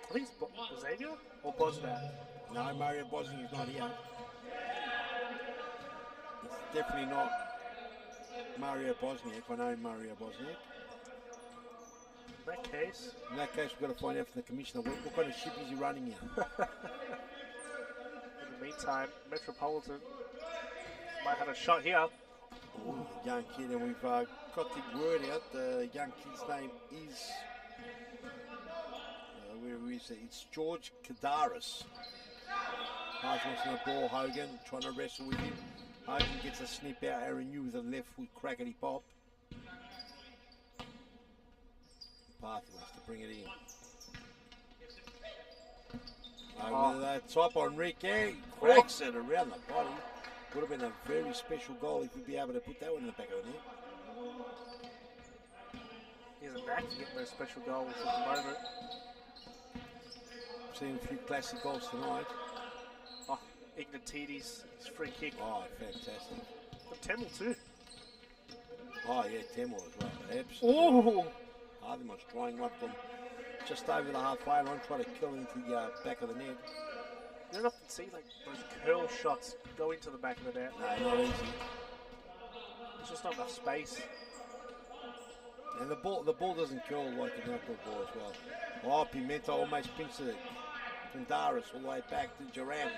I think it's Xavier or Bosnia. No, Mario Bosniak is not here. It's definitely not Mario Bosniak. I know Mario Bosniak. In that case, we've got to find out from the commissioner what kind of ship is he running here. In the meantime, Metropolitan might have a shot here. Ooh, young kid, and we've got the word out. The young kid's name is, where is it? It's George Kadaris. Hogan on the ball, Hogan trying to wrestle with him. Hogan gets a snip out, Aaron New with a left foot crackety pop. Parthy wants to bring it in. Over the top on Enrique, cracks it around the body. Would have been a very special goal if he'd be able to put that one in the back of the net. He has a knack to getting those special goals at the moment. Seen a few classic goals tonight. Oh, Ignatides, his free kick. Oh, fantastic. But Temel too. Oh yeah, Temel as well. Absolutely. Oh! Hardimon's trying one from just over the halfway line, trying to kill into the back of the net. You don't often see like those curl shots go into the back of the net. No, not easy. There's just not enough space. And the ball doesn't curl like an outdoor ball as well. Oh, Pimento almost pinches it. Kandaris all the way back to Jaram.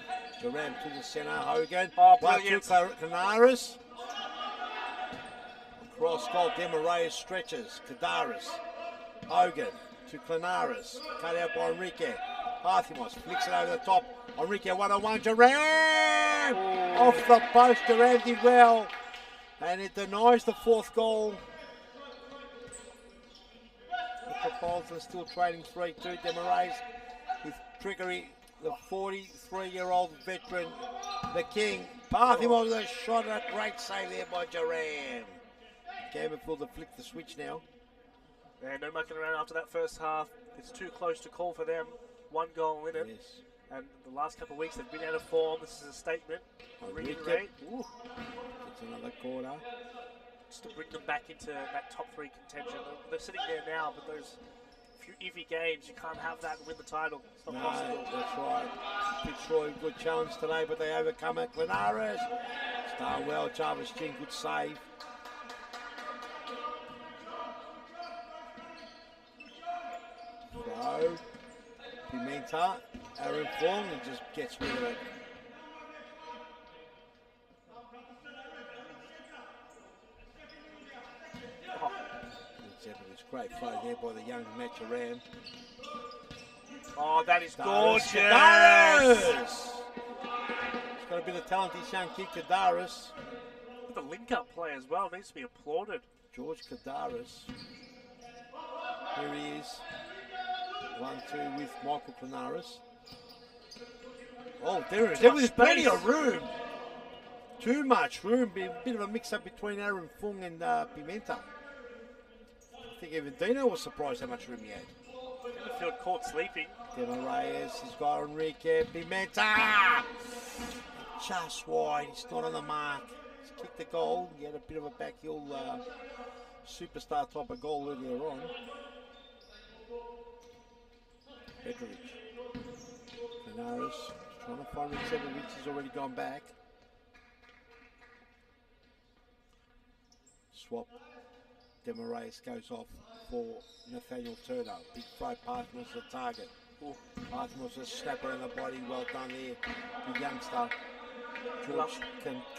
Jaram to the centre, Hogan. Oh, one brilliant. to Canaris. Cross goal, Demarais stretches. Kadaris. Hogan to Clinaris. Cut out by Enrique. Parthimos flicks it over the top. Enrique 1-on-1. Duran! Off the post. Duran did well. And it denies the 4th goal. Metropolitan still trading 3-2. Demarais with trickery. The 43-year-old veteran, the king. Parthimos with a shot. A great save there by Duran. Campbellfield to flick the switch now. And no mucking around after that first half. It's too close to call for them. 1 goal in it. Yes. And the last couple of weeks they've been out of form. This is a statement. Reiterate. It's another corner. Just to bring them back into that top 3 contention. They're sitting there now, but those few iffy games, you can't have that and win the title. It's not possible. That's right. Fitzroy, good challenge today, but they overcome it. Clinaris. It's done well. Jarvis Chin, good save. So, Pimenta, Aaron Fong, and just gets rid of it. It's great play there by the young Maturan. Oh, that is gorgeous. Kadaris! He's got a bit of talent, this young kid, Kadaris. The link-up play as well needs to be applauded. George Kadaris. Here he is. 1-2 with Michael Clinaris. Oh, there was plenty of room. Too much room. A bit of a mix-up between Aaron Fung and Pimenta. I think even Dino was surprised how much room he had. Campbellfield caught sleeping. Demarais, he's got Enrique. Pimenta! Just wide. He's not on the mark. He's kicked the goal. He had a bit of a backheel superstar type of goal earlier on. Petrovic. Clinaris trying to find Ricevic. He's already gone back. Swap. Demarais goes off for Nathaniel Turner. Big throw. Parthimos the target. Parthimos a snapper in the body. Well done there. The youngster. George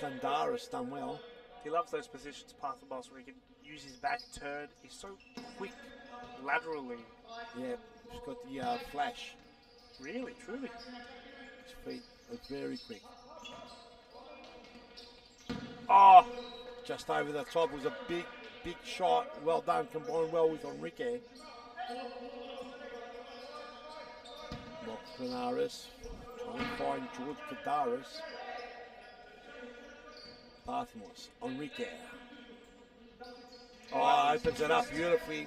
Kandaris done well. He loves those positions, Parthimos, where he can use his back turn. He's so quick laterally. Yeah, he's got the flash. Really, truly. His feet are very quick. Oh! Just over the top was a big shot. Well done, combined well with Enrique. Mark Clinaris trying to find George Kadaris. Parthimos, Enrique. Oh, opens it up beautifully.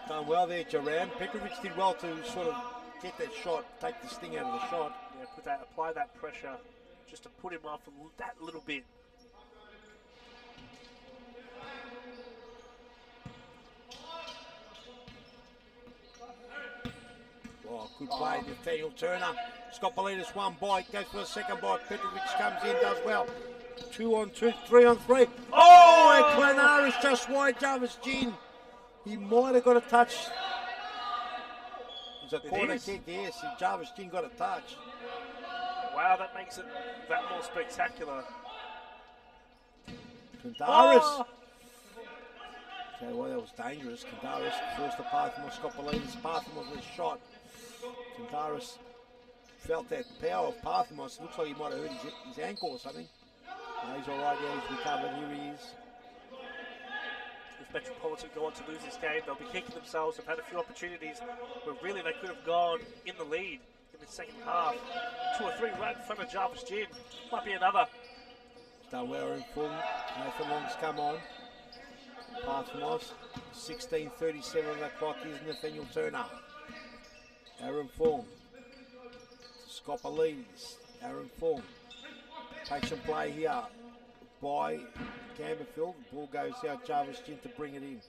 Done well there, Duran. Petrovic did well to sort of get that shot, take the sting out of the shot. Yeah, apply that pressure just to put him off that little bit. Oh, good play, Nathaniel Turner. Scoppolitis 1 bite, goes for a 2nd bite. Petrovic comes in, does well. 2-on-2, 3-on-3. Oh, and Clinaris just wide. Jarvis Gin. He might have got a touch. It was a corner kick, yes. Jarvis Gin got a touch. Wow, that makes it that more spectacular. Kandaris. Oh! Okay, well, that was dangerous. Kandaris forced the Parthimos. Scoppolitis. Parthimos was shot. Kandaris felt that power of Parthimos. Looks like he might have hurt his ankle or something. No, he's all right. Yeah, he's recovered. Here he is. If Metropolitan go on to lose this game, they'll be kicking themselves. They've had a few opportunities where really they could have gone in the lead in the 2nd half. 2 or 3 right in front of Jarvis Gin. Might be another. Done well in full. Nathan Long's come on. Parthimos. 16:37 on the clock is Nathaniel Turner. Aaron Fong. Scoppolitis. Aaron Fong. Patient play here by Campbellfield. The ball goes out. Jarvis Gin to bring it in.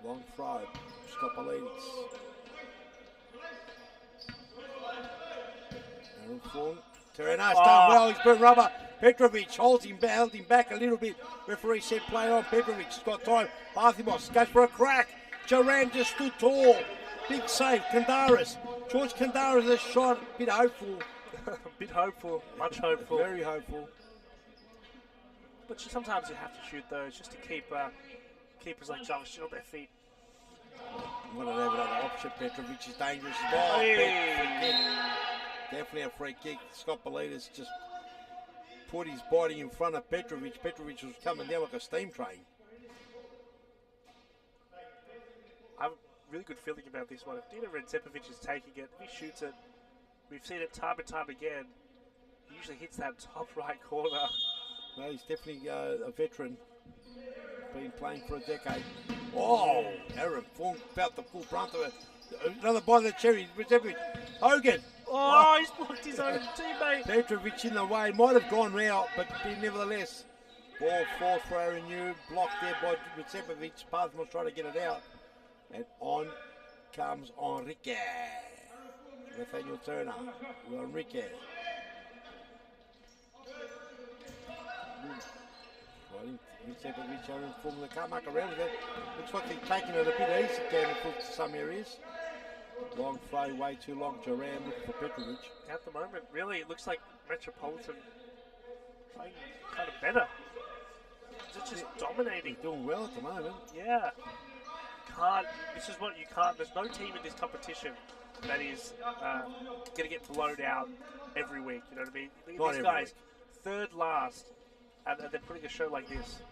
Long throw. Scoppolitis. Aaron Fong. Turner's done well. He's put rubber. Petrovic held him back a little bit. Referee said play on. Petrovic has got time. Parthimos goes for a crack. Duran just stood tall. Big save. Kandaris. George Kandaris has shot. A bit hopeful. A bit hopeful, much hopeful. Very hopeful. But sometimes you have to shoot those just to keep keepers like Jarvis on their feet. I'm going to have another option. Petrovic is dangerous as well. Hey. Free kick. Definitely a free kick. Scott Bolitas just put his body in front of Petrovic. Petrovic was coming down like a steam train. I have a really good feeling about this one. If Dino Redzepovic is taking it, if he shoots it, we've seen it time and time again. He usually hits that top right corner. No, he's definitely a veteran. Been playing for a decade. Oh, Aaron felt the full brunt of it. Another bite of the cherry. Redzepovic. Hogan. Oh, he's blocked his own teammate. Petrovic in the way. Might have gone out, but nevertheless. Ball falls for Aaron Yu. Blocked there by Redzepovic. Pathmos trying to get it out. And on comes Enrique. Nathaniel Turner with Enrique. Redzepovic, Aaron Fulmer, they can't muck around with it. Looks like they're taking it a bit easy, Campbellfield, to some areas. Long throw, way too long. Duran looking for Petrovic. At the moment, really, it looks like Metropolitan playing kind of better. It's just dominating. They're doing well at the moment. Yeah. This is what you can't, there's no team in this competition that is going to get blown out every week, you know what I mean? These guys, third last, and they're putting a show like this.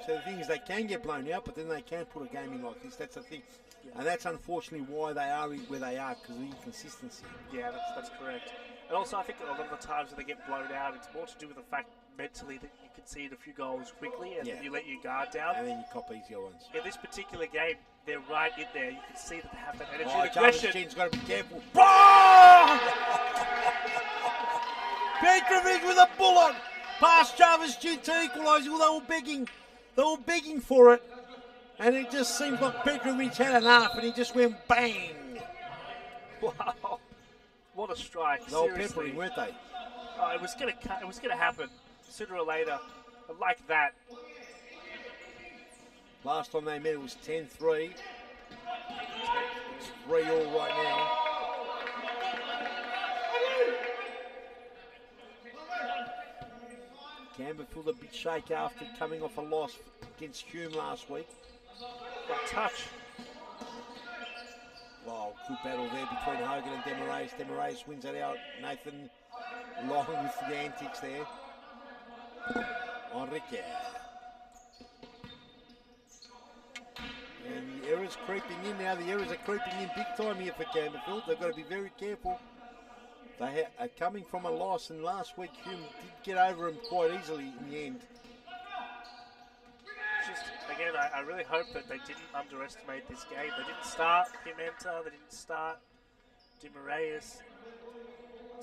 So the thing is, they can get blown out, but then they can put a game in like this. That's the thing. Yeah. And that's unfortunately why they are where they are, because of the inconsistency. Yeah, that's correct. And also, I think a lot of the times when they get blown out, it's more to do with the fact mentally that you concede a few goals quickly and then you let your guard down. And then you cop easier ones. In this particular game, they're right in there. You can see that they have that energy and aggression. Jarvis got to be careful. Oh! Petrovic with a bullet past Jarvis Jean to equalise. Well, they were begging for it. And it just seems like Petrovic had enough and he just went bang. Wow. What a strike. They were peppering, weren't they? Oh, it was gonna happen sooner or later. But like that. Last time they met it was 10-3. It's 3-3 right now. Campbellfield a bit shake after coming off a loss against Hume last week. What touch. Wow, good battle there between Hogan and Demarais. Demarais wins it out. Nathan Long with the antics there. Enrique. And the errors creeping in now. The errors are creeping in big time here for Campbellfield. They've got to be very careful. They are coming from a loss, and last week Hume did get over him quite easily in the end. Just, again, I really hope that they didn't underestimate this game. They didn't start Pimenta, they didn't start Demarais.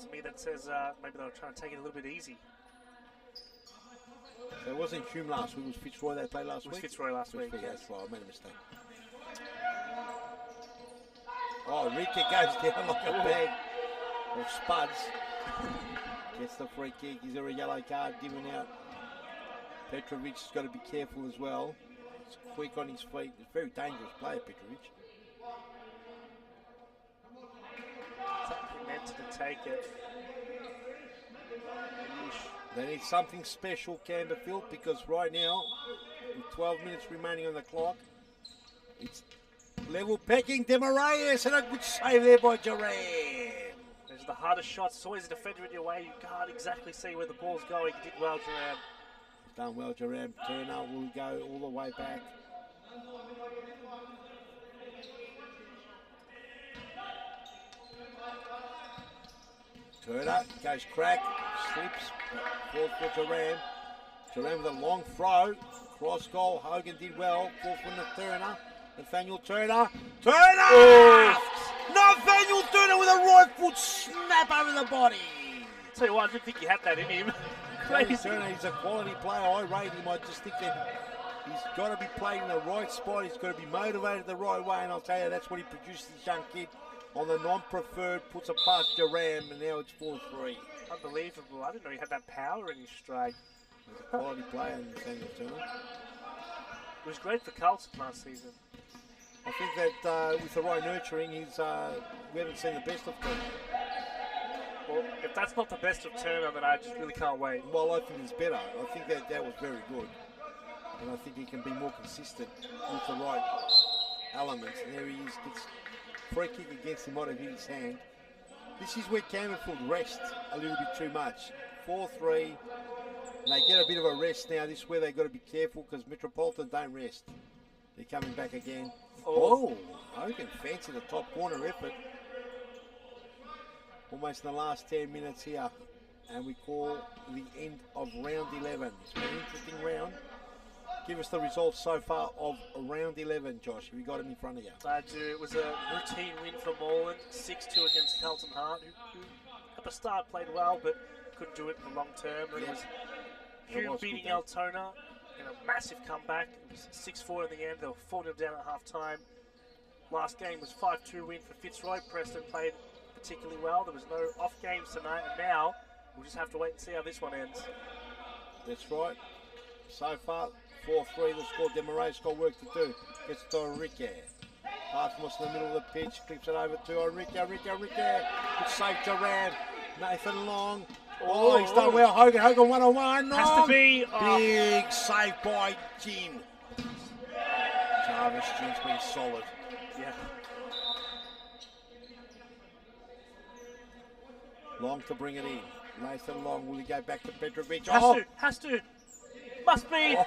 To me, that says maybe they were trying to take it a little bit easy. So it wasn't Hume last week, it was Fitzroy they played last week? It was Fitzroy last week, yes. That's right, I made a mistake. Oh, Enrique goes down like a bag of spuds. Gets the free kick. Is there a yellow card given out? Petrovic's got to be careful as well. He's quick on his feet. He's a very dangerous player, Petrovic. Something meant to take it. They need something special, Campbellfield, because right now, with 12 minutes remaining on the clock, it's level pecking. Demarais and a good save there by Duran. There's the hardest shots. It's always a defender in your way. You can't exactly see where the ball's going. He did well, Duran. He's done well, Duran. Turner will go all the way back. Turner goes crack, slips, falls for Duran. Duran with a long throw, cross goal. Hogan did well. Falls from the Turner. Nathaniel Turner. Turner! Oh. Nathaniel Turner with a right foot snap over the body. Tell you what, I didn't think he had that in him. Crazy. Turner, he's a quality player. I rate him. I just think that he's got to be played in the right spot. He's got to be motivated the right way. And I'll tell you, that's what he produced this young kid. On the non-preferred, puts a past Duran, and now it's 4-3. Unbelievable. I didn't know he had that power in his strike. He's a quality player, Nathaniel Turner. It was great for Carlton last season. I think that with the right nurturing, we haven't seen the best of him. Well, if that's not the best of Turner, then I just really can't wait. Well, I think it's better. I think that was very good. And I think he can be more consistent with the right elements. And there he is, gets free kick against him, might have hit his hand. This is where Campbellfield rest a little bit too much. 4-3. They get a bit of a rest now. This is where they've got to be careful because Metropolitan don't rest. They're coming back again. Oh, Hogan fancy the top corner effort. Almost in the last 10 minutes here. And we call the end of round 11. It's been an interesting round. Give us the results so far of round 11, Josh. Have you got them in front of you? I do. It was a routine win for Moreland, 6-2 against Carlton Hart, who at the start played well, but couldn't do it in the long term. And it was Hume beating Altona in a massive comeback. It was 6-4 in the end. They were 4-0 down at half-time. Last game was 5-2 win for Fitzroy. Preston played particularly well. There was no off games tonight, and now we'll just have to wait and see how this one ends. That's right. So far, 4-3 the score. Demarais got work to do. Gets to Enrique. Pass was in the middle of the pitch. Clips it over to Enrique. Good save Durant. Nathan Long. Oh, he's done well. Hogan one-on-one. No. Has to be. Big save by Jin. Jarvis Jin's been solid. Yeah. Long to bring it in. Nathan Long, will he go back to Petrovic? Has to. Must be.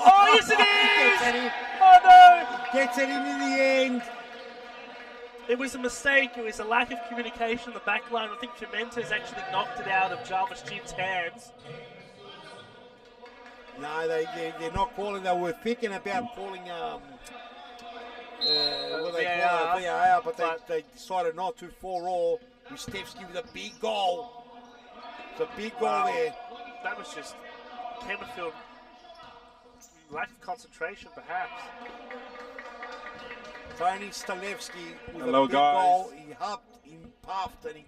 Oh, yes it is! Gets it in. Oh no! Gets it in the end. It was a mistake. It was a lack of communication in the back line. I think Pimentas actually knocked it out of Jarvis Jin's hands. No, they're not calling. They were thinking about calling VAR, but they decided not to. 4-4. Rustevsky with a big goal. It's a big goal there. That was just Campbellfield. Lack of concentration, perhaps. Tony Stalevski with Hello, a big guys. goal. He huffed, he puffed, and he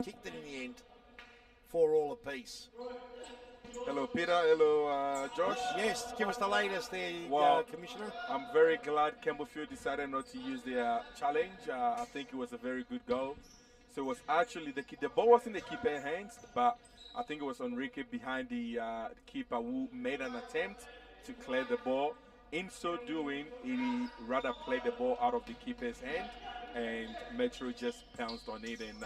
kicked it in the end. 4-4 apiece. Hello, Peter. Hello, Josh. Yes, give us the latest there, Well, Commissioner. I'm very glad Campbellfield decided not to use their challenge. I think it was a very good goal. So it was actually the ball was in the keeper's hands, but I think it was Enrique behind the keeper who made an attempt to clear the ball. In so doing, he rather played the ball out of the keeper's hand, and Metro just pounced on it and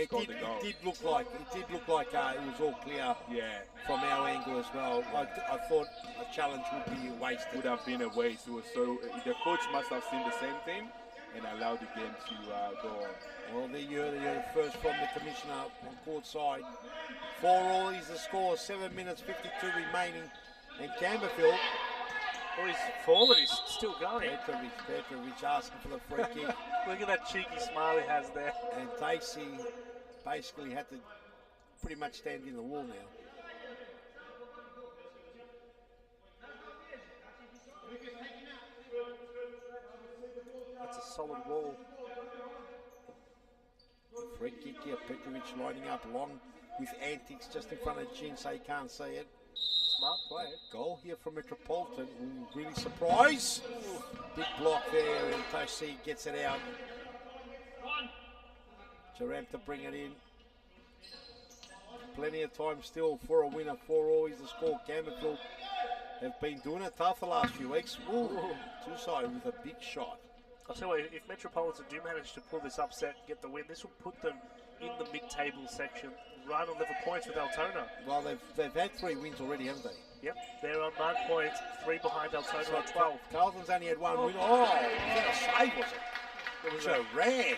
scored the goal. It did look like it was all clear. Yeah, from our angle as well. I thought a challenge would be wasted. Would have been a waste. It was so the coach must have seen the same thing and allowed the game to go on. Well, there you heard it first from the Commissioner on court side. 4-4 is the score. 7 minutes 52 remaining, and Campbellfield. Oh, he's fallen. He's still going. Petrovic asking for the free kick. Look at that cheeky smile he has there. And Tacey basically had to pretty much stand in the wall now. That's a solid wall. Free kick here. Petrovic lining up Long with antics just in front of Jin, so he can't see it. Smart play. Goal here from Metropolitan. Really surprise. Big block there, and Tacey gets it out. Jaram to bring it in. Plenty of time still for a winner. 4-4 is the score. Campbellfield have been doing it tough the last few weeks. Two-side with a big shot. I'll tell you what, if Metropolitan do manage to pull this upset and get the win, this will put them in the mid-table section, right on level points with Altona. Well, they've had 3 wins already, haven't they? Yep, they're on 9 points, 3 behind Altona on 12. Carlton's only had 1 win. Oh, was that a save, was it? It was Jaram.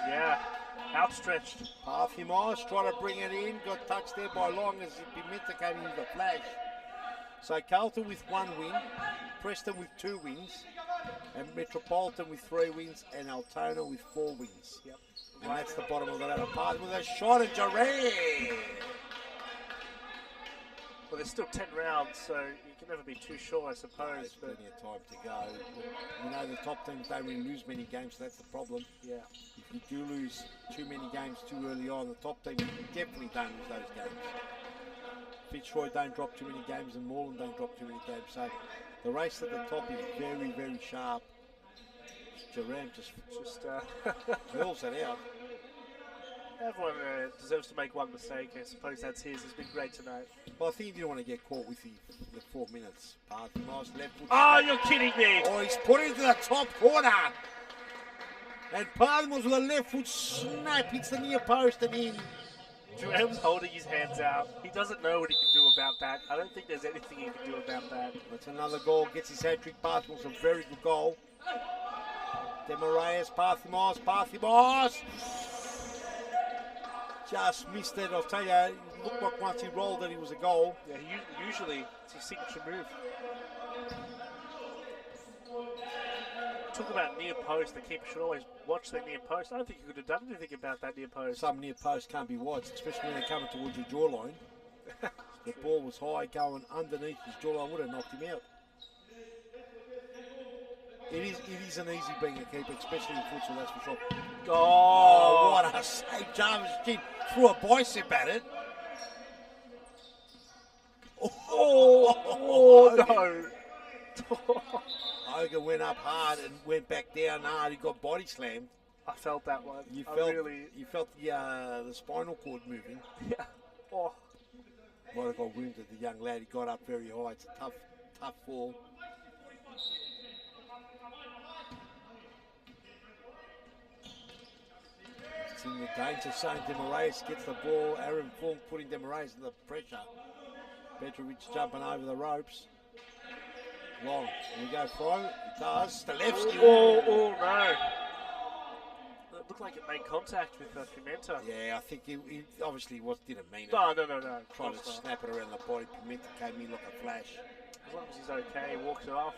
Yeah, outstretched. Half him eyes, try to bring it in. Got touched there by Long as Pimenta came in with a flash. So Carlton with 1 win, Preston with 2 wins, and Metropolitan with 3 wins, and Altona with 4 wins. Yep. And that's the bottom of the ladder. Pass with a shot at Jaram. Well, there's still 10 rounds, so you can never be too sure, I suppose. There's plenty of time to go. You know, the top teams don't really lose many games, so that's the problem. Yeah. If you do lose too many games too early on, the top team definitely don't lose those games. Fitzroy don't drop too many games, and Moreland don't drop too many games. So the race at the top is very, very sharp. Jaram just hurls it out. Everyone deserves to make one mistake. I suppose that's his. It's been great tonight. Well, I think he didn't want to get caught with the 4 minutes. Nice left foot. Oh, you're kidding me! Oh, he's put it into the top corner. And Parliament's with a left foot snap hits the near post and in. Jerame's holding his hands out. He doesn't know what he can do about that. I don't think there's anything he can do about that. That's another goal. Gets his hat-trick. Parliament's a very good goal. Demarais, Parthimos. Just missed it. I'll tell you, it looked like once he rolled it, it was a goal. Yeah, usually it's his signature move. Talk about near post. The keeper should always watch their near post. I don't think you could have done anything about that near post. Some near posts can't be watched, especially when they're coming towards your jawline. The ball was high, going underneath his jawline, would have knocked him out. It isn't easy being a keeper, especially in futsal, that's for sure. Oh, what a save. Jarvis Jin threw a bicep at it. Oh no. Hogan went up hard and went back down hard. He got body slammed. I felt that one. You felt the spinal cord moving. Yeah. Oh. Might have got wounded, the young lad. He got up very high. It's a tough fall. It's in the danger zone. Demarais gets the ball. Aaron Fung putting Demarais under pressure. Petrovic jumping over the ropes. Long. And we go throw. It does. Stalevski. Oh no. It looked like it made contact with Pimenta. Yeah, I think he obviously didn't mean it. No. Trying to snap it around the body. Pimenta came in like a flash. As long as he's okay, he walks it off.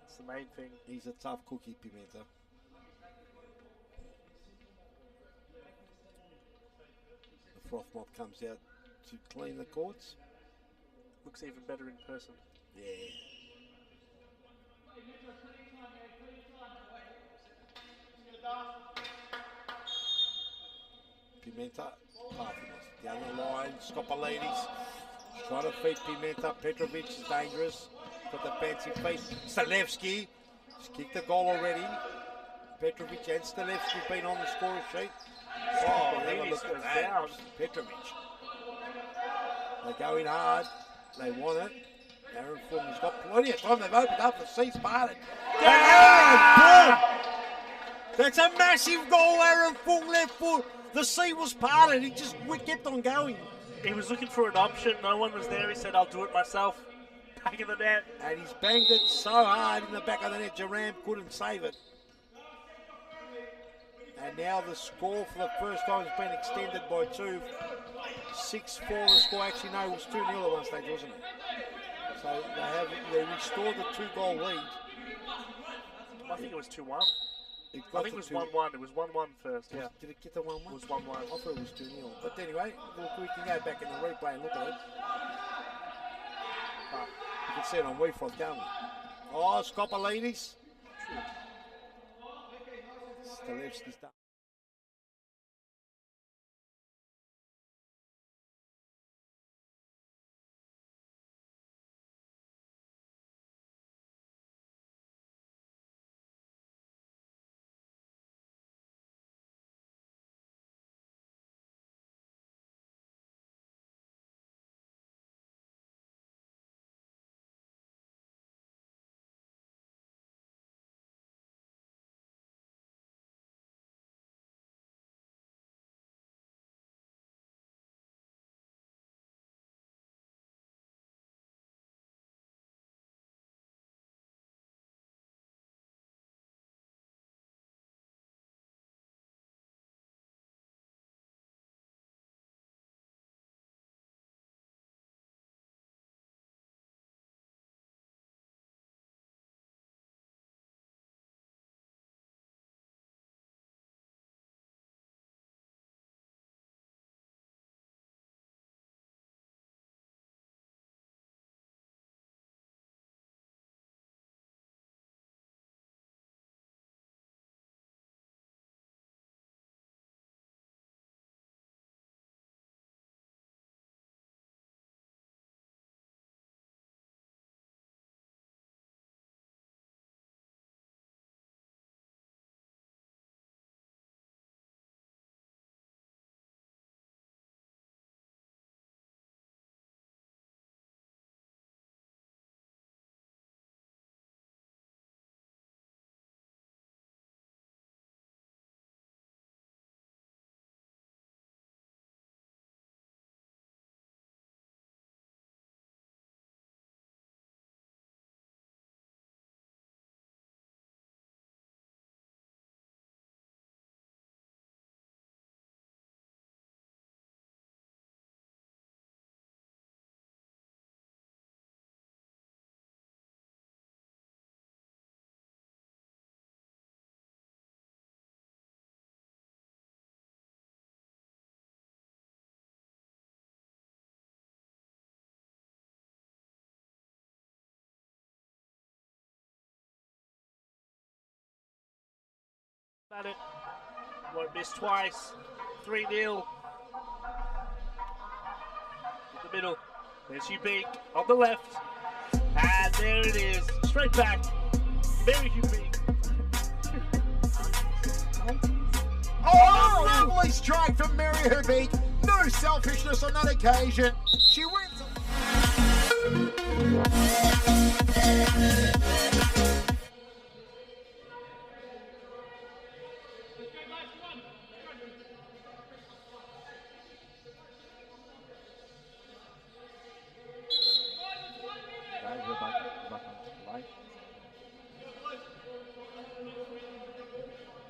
That's the main thing. He's a tough cookie, Pimenta. The froth mob comes out to clean the courts. Looks even better in person. Yeah. Pimenta, Parthimos down the line, Skopalidis trying to feed Pimenta. Petrovic is dangerous, got the fancy feet. Stalevski, he's kicked the goal already. Petrovic and Stalevski have been on the scoring sheet. Oh, have a look at that. Down. Petrovic. They're going hard, they want it. Aaron Fung has got plenty of time, they've opened up, the seat's parted. Aaron Fung! That's a massive goal, Aaron Fung, left foot. The sea was parted, he just kept on going. He was looking for an option, no one was there, he said, I'll do it myself. Back of the net. And he's banged it so hard in the back of the net, Jerram couldn't save it. And now the score for the first time has been extended by 2. 6-4 the score, actually no, it was 2-0 at one stage, wasn't it? So they restored the 2-goal lead. I think it was 2-1. I think it was 1-1. It was 1-1 first, yeah. Did it get the 1-1? It was 1-1. I thought it was 2-0. But anyway, we can go back in the replay and look at it. You can see it on WeFront, can't we? Oh, Skopalidis. Stalevski's done. At it. Won't miss twice. 3-0. In the middle. There's Ubik on the left. And there it is. Straight back. Very Ubik. Oh, lovely strike from Mary Hubik. No selfishness on that occasion. She wins.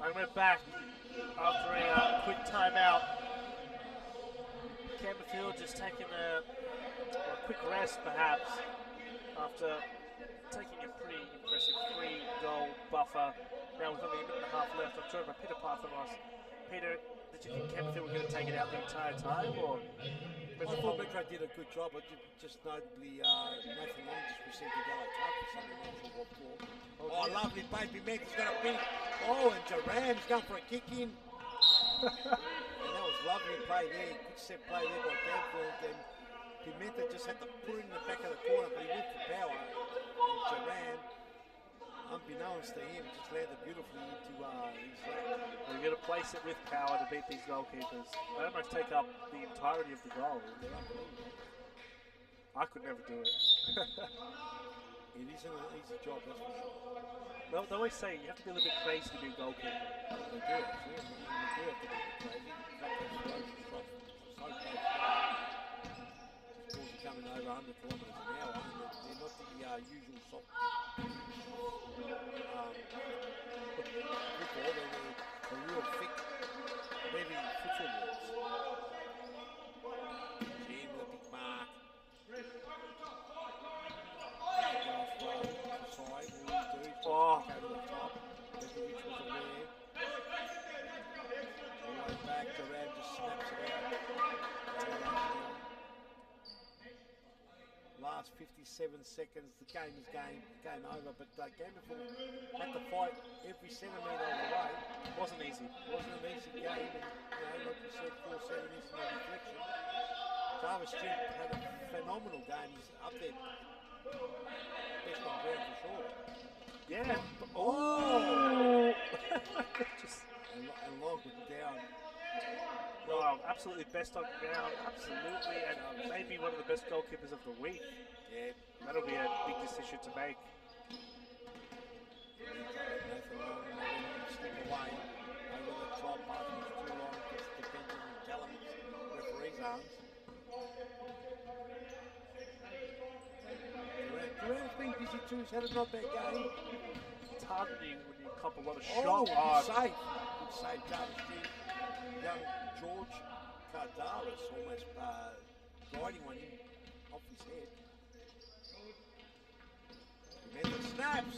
And we're back after a quick timeout. Campbellfield just taking a quick rest, perhaps, after taking a pretty impressive 3-goal buffer. Now with only a minute and a half left, I'm joined by Peter Parthenos. Peter, did you think Campbellfield were going to take it out the entire time, or? I thought Metro did a good job, but just notably Nathan Long just received a yellow card for something, not sure what for. Oh, lovely baby Meg, he's got a finish. Oh, and Duran's going for a kick in. And that was lovely play there, good set play there by Campbellfield. And Pimenta just had to put it in the back of the corner, but he went for power. And Duran, unbeknownst to him, just landed beautifully into his lap. You've got to place it with power to beat these goalkeepers. They almost take up the entirety of the goal. I could never do it. It isn't an easy job, that's for sure. Well, they always say you have to be a little bit crazy to be a goalkeeper. They do, actually. They do have to be a bit crazy. In fact, those explosive shots are so close. These balls are coming over 100 kilometres an hour, and they're not the usual soft football. They're real thick, heavy futsal balls. Jim with a big mark. Oh. Go to the top. Bekovic was aware. All the way back. Duran just snaps it out. Last 57 seconds. The game is game over. But Campbellfield had to fight every centimetre of the way. It wasn't easy. It wasn't an easy game. And like you said, 4-7 is no reflection. Jarvis Jim had a phenomenal game. He's up there. Best on ground for sure. Yeah. Oh! and Long went down. Oh, absolutely best on ground. Absolutely. And maybe one of the best goalkeepers of the week. Yeah. That'll be a big decision to make. Nathan Long step away over the top. Passing is too long. Gets defended in Gallum's referee's arms. Duran's been busy too. He's had a not bad game. It's hard when you cop a lot of Oh, shots. good save. Good save, Jarvis G. Young George Cardaris almost guiding one in off his head. Remember, snaps.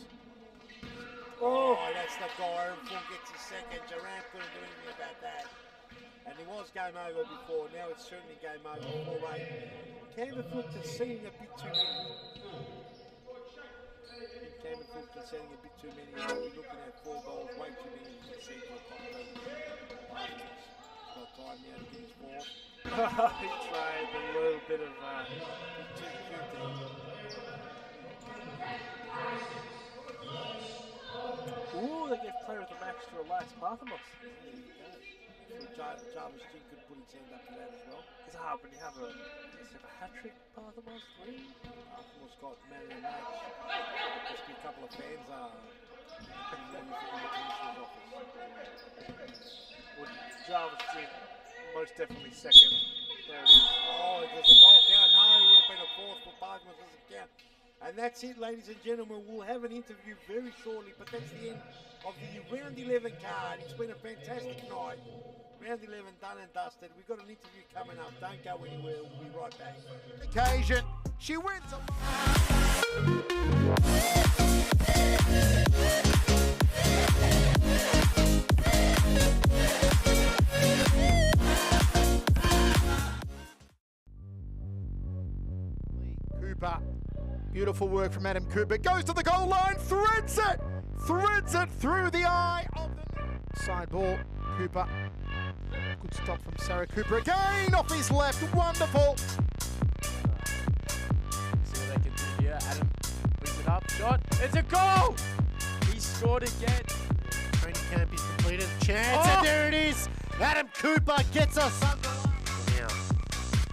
Oh, that's the guy. Full gets his second. Duran couldn't do anything about that. And it was game over before. Now it's certainly game over. 4-8. Campbellfield conceding a bit too many. Campbellfield conceding a bit too many. We'll be looking at 4 goals, way too many to concede to a top team. Got time now to get his ball. He tried a little bit of Too cute there. Ooh, they gave player of the match to Elias Parthenos. Jarvis G could put his hand up to that as well. It's hard when you have a hat-trick, Parthenos, 3. Parthenos got man of the match. Must be a couple of fans in the commissioner's office. Well, Jarvis G, most definitely second. There it is. Oh, there's a goal count. No, it would have been a fourth for Parthenos, doesn't count. And that's it, ladies and gentlemen. We'll have an interview very shortly, but that's the end of the round 11 card. It's been a fantastic night. Round 11 done and dusted. We've got an interview coming up. Don't go anywhere. We'll be right back. Occasion. She wins. Cooper. Beautiful work from Adam Cooper. Goes to the goal line. Threads it through the eye of the Inside ball, Cooper. Good stop from Sarah Cooper again, off his left, wonderful. See what they can do here. Adam brings it up, shot, it's a goal! He scored again. Training camp is completed. Chance, and there it is. Adam Cooper gets us under. Now,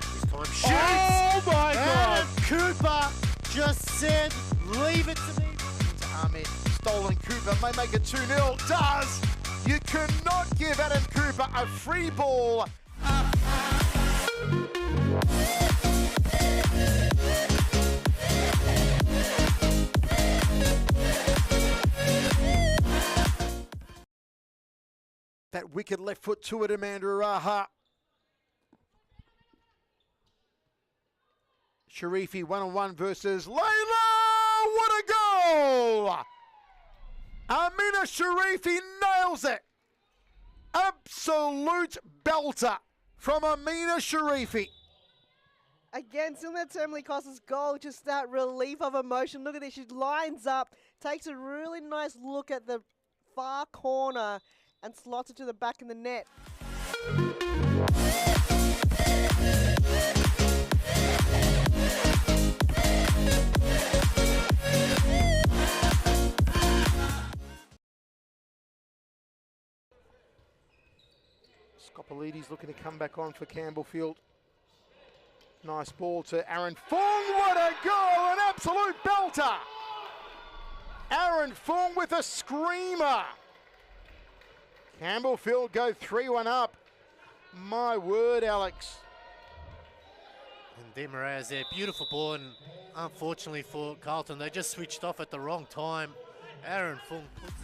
this time shoots. Oh my God! Adam Cooper just said, leave it to me. Into Ahmed, stolen Cooper, may make it 2-0, does! You cannot give Adam Cooper a free ball. That wicked left foot to it, Amanda Araha. Sharifi 1-on-1 versus Layla. What a goal! Amina Sharifi nails it. Absolute belter from Amina Sharifi. Again, Silma Termly Costa's goal, just that relief of emotion. Look at this, she lines up, takes a really nice look at the far corner and slots it to the back of the net. Scopolides looking to come back on for Campbellfield. Nice ball to Aaron Fong. What a goal! An absolute belter! Aaron Fong with a screamer. Campbellfield go 3-1 up. My word, Alex. And Demara's there, beautiful ball, and unfortunately for Carlton, they just switched off at the wrong time. Aaron Fung puts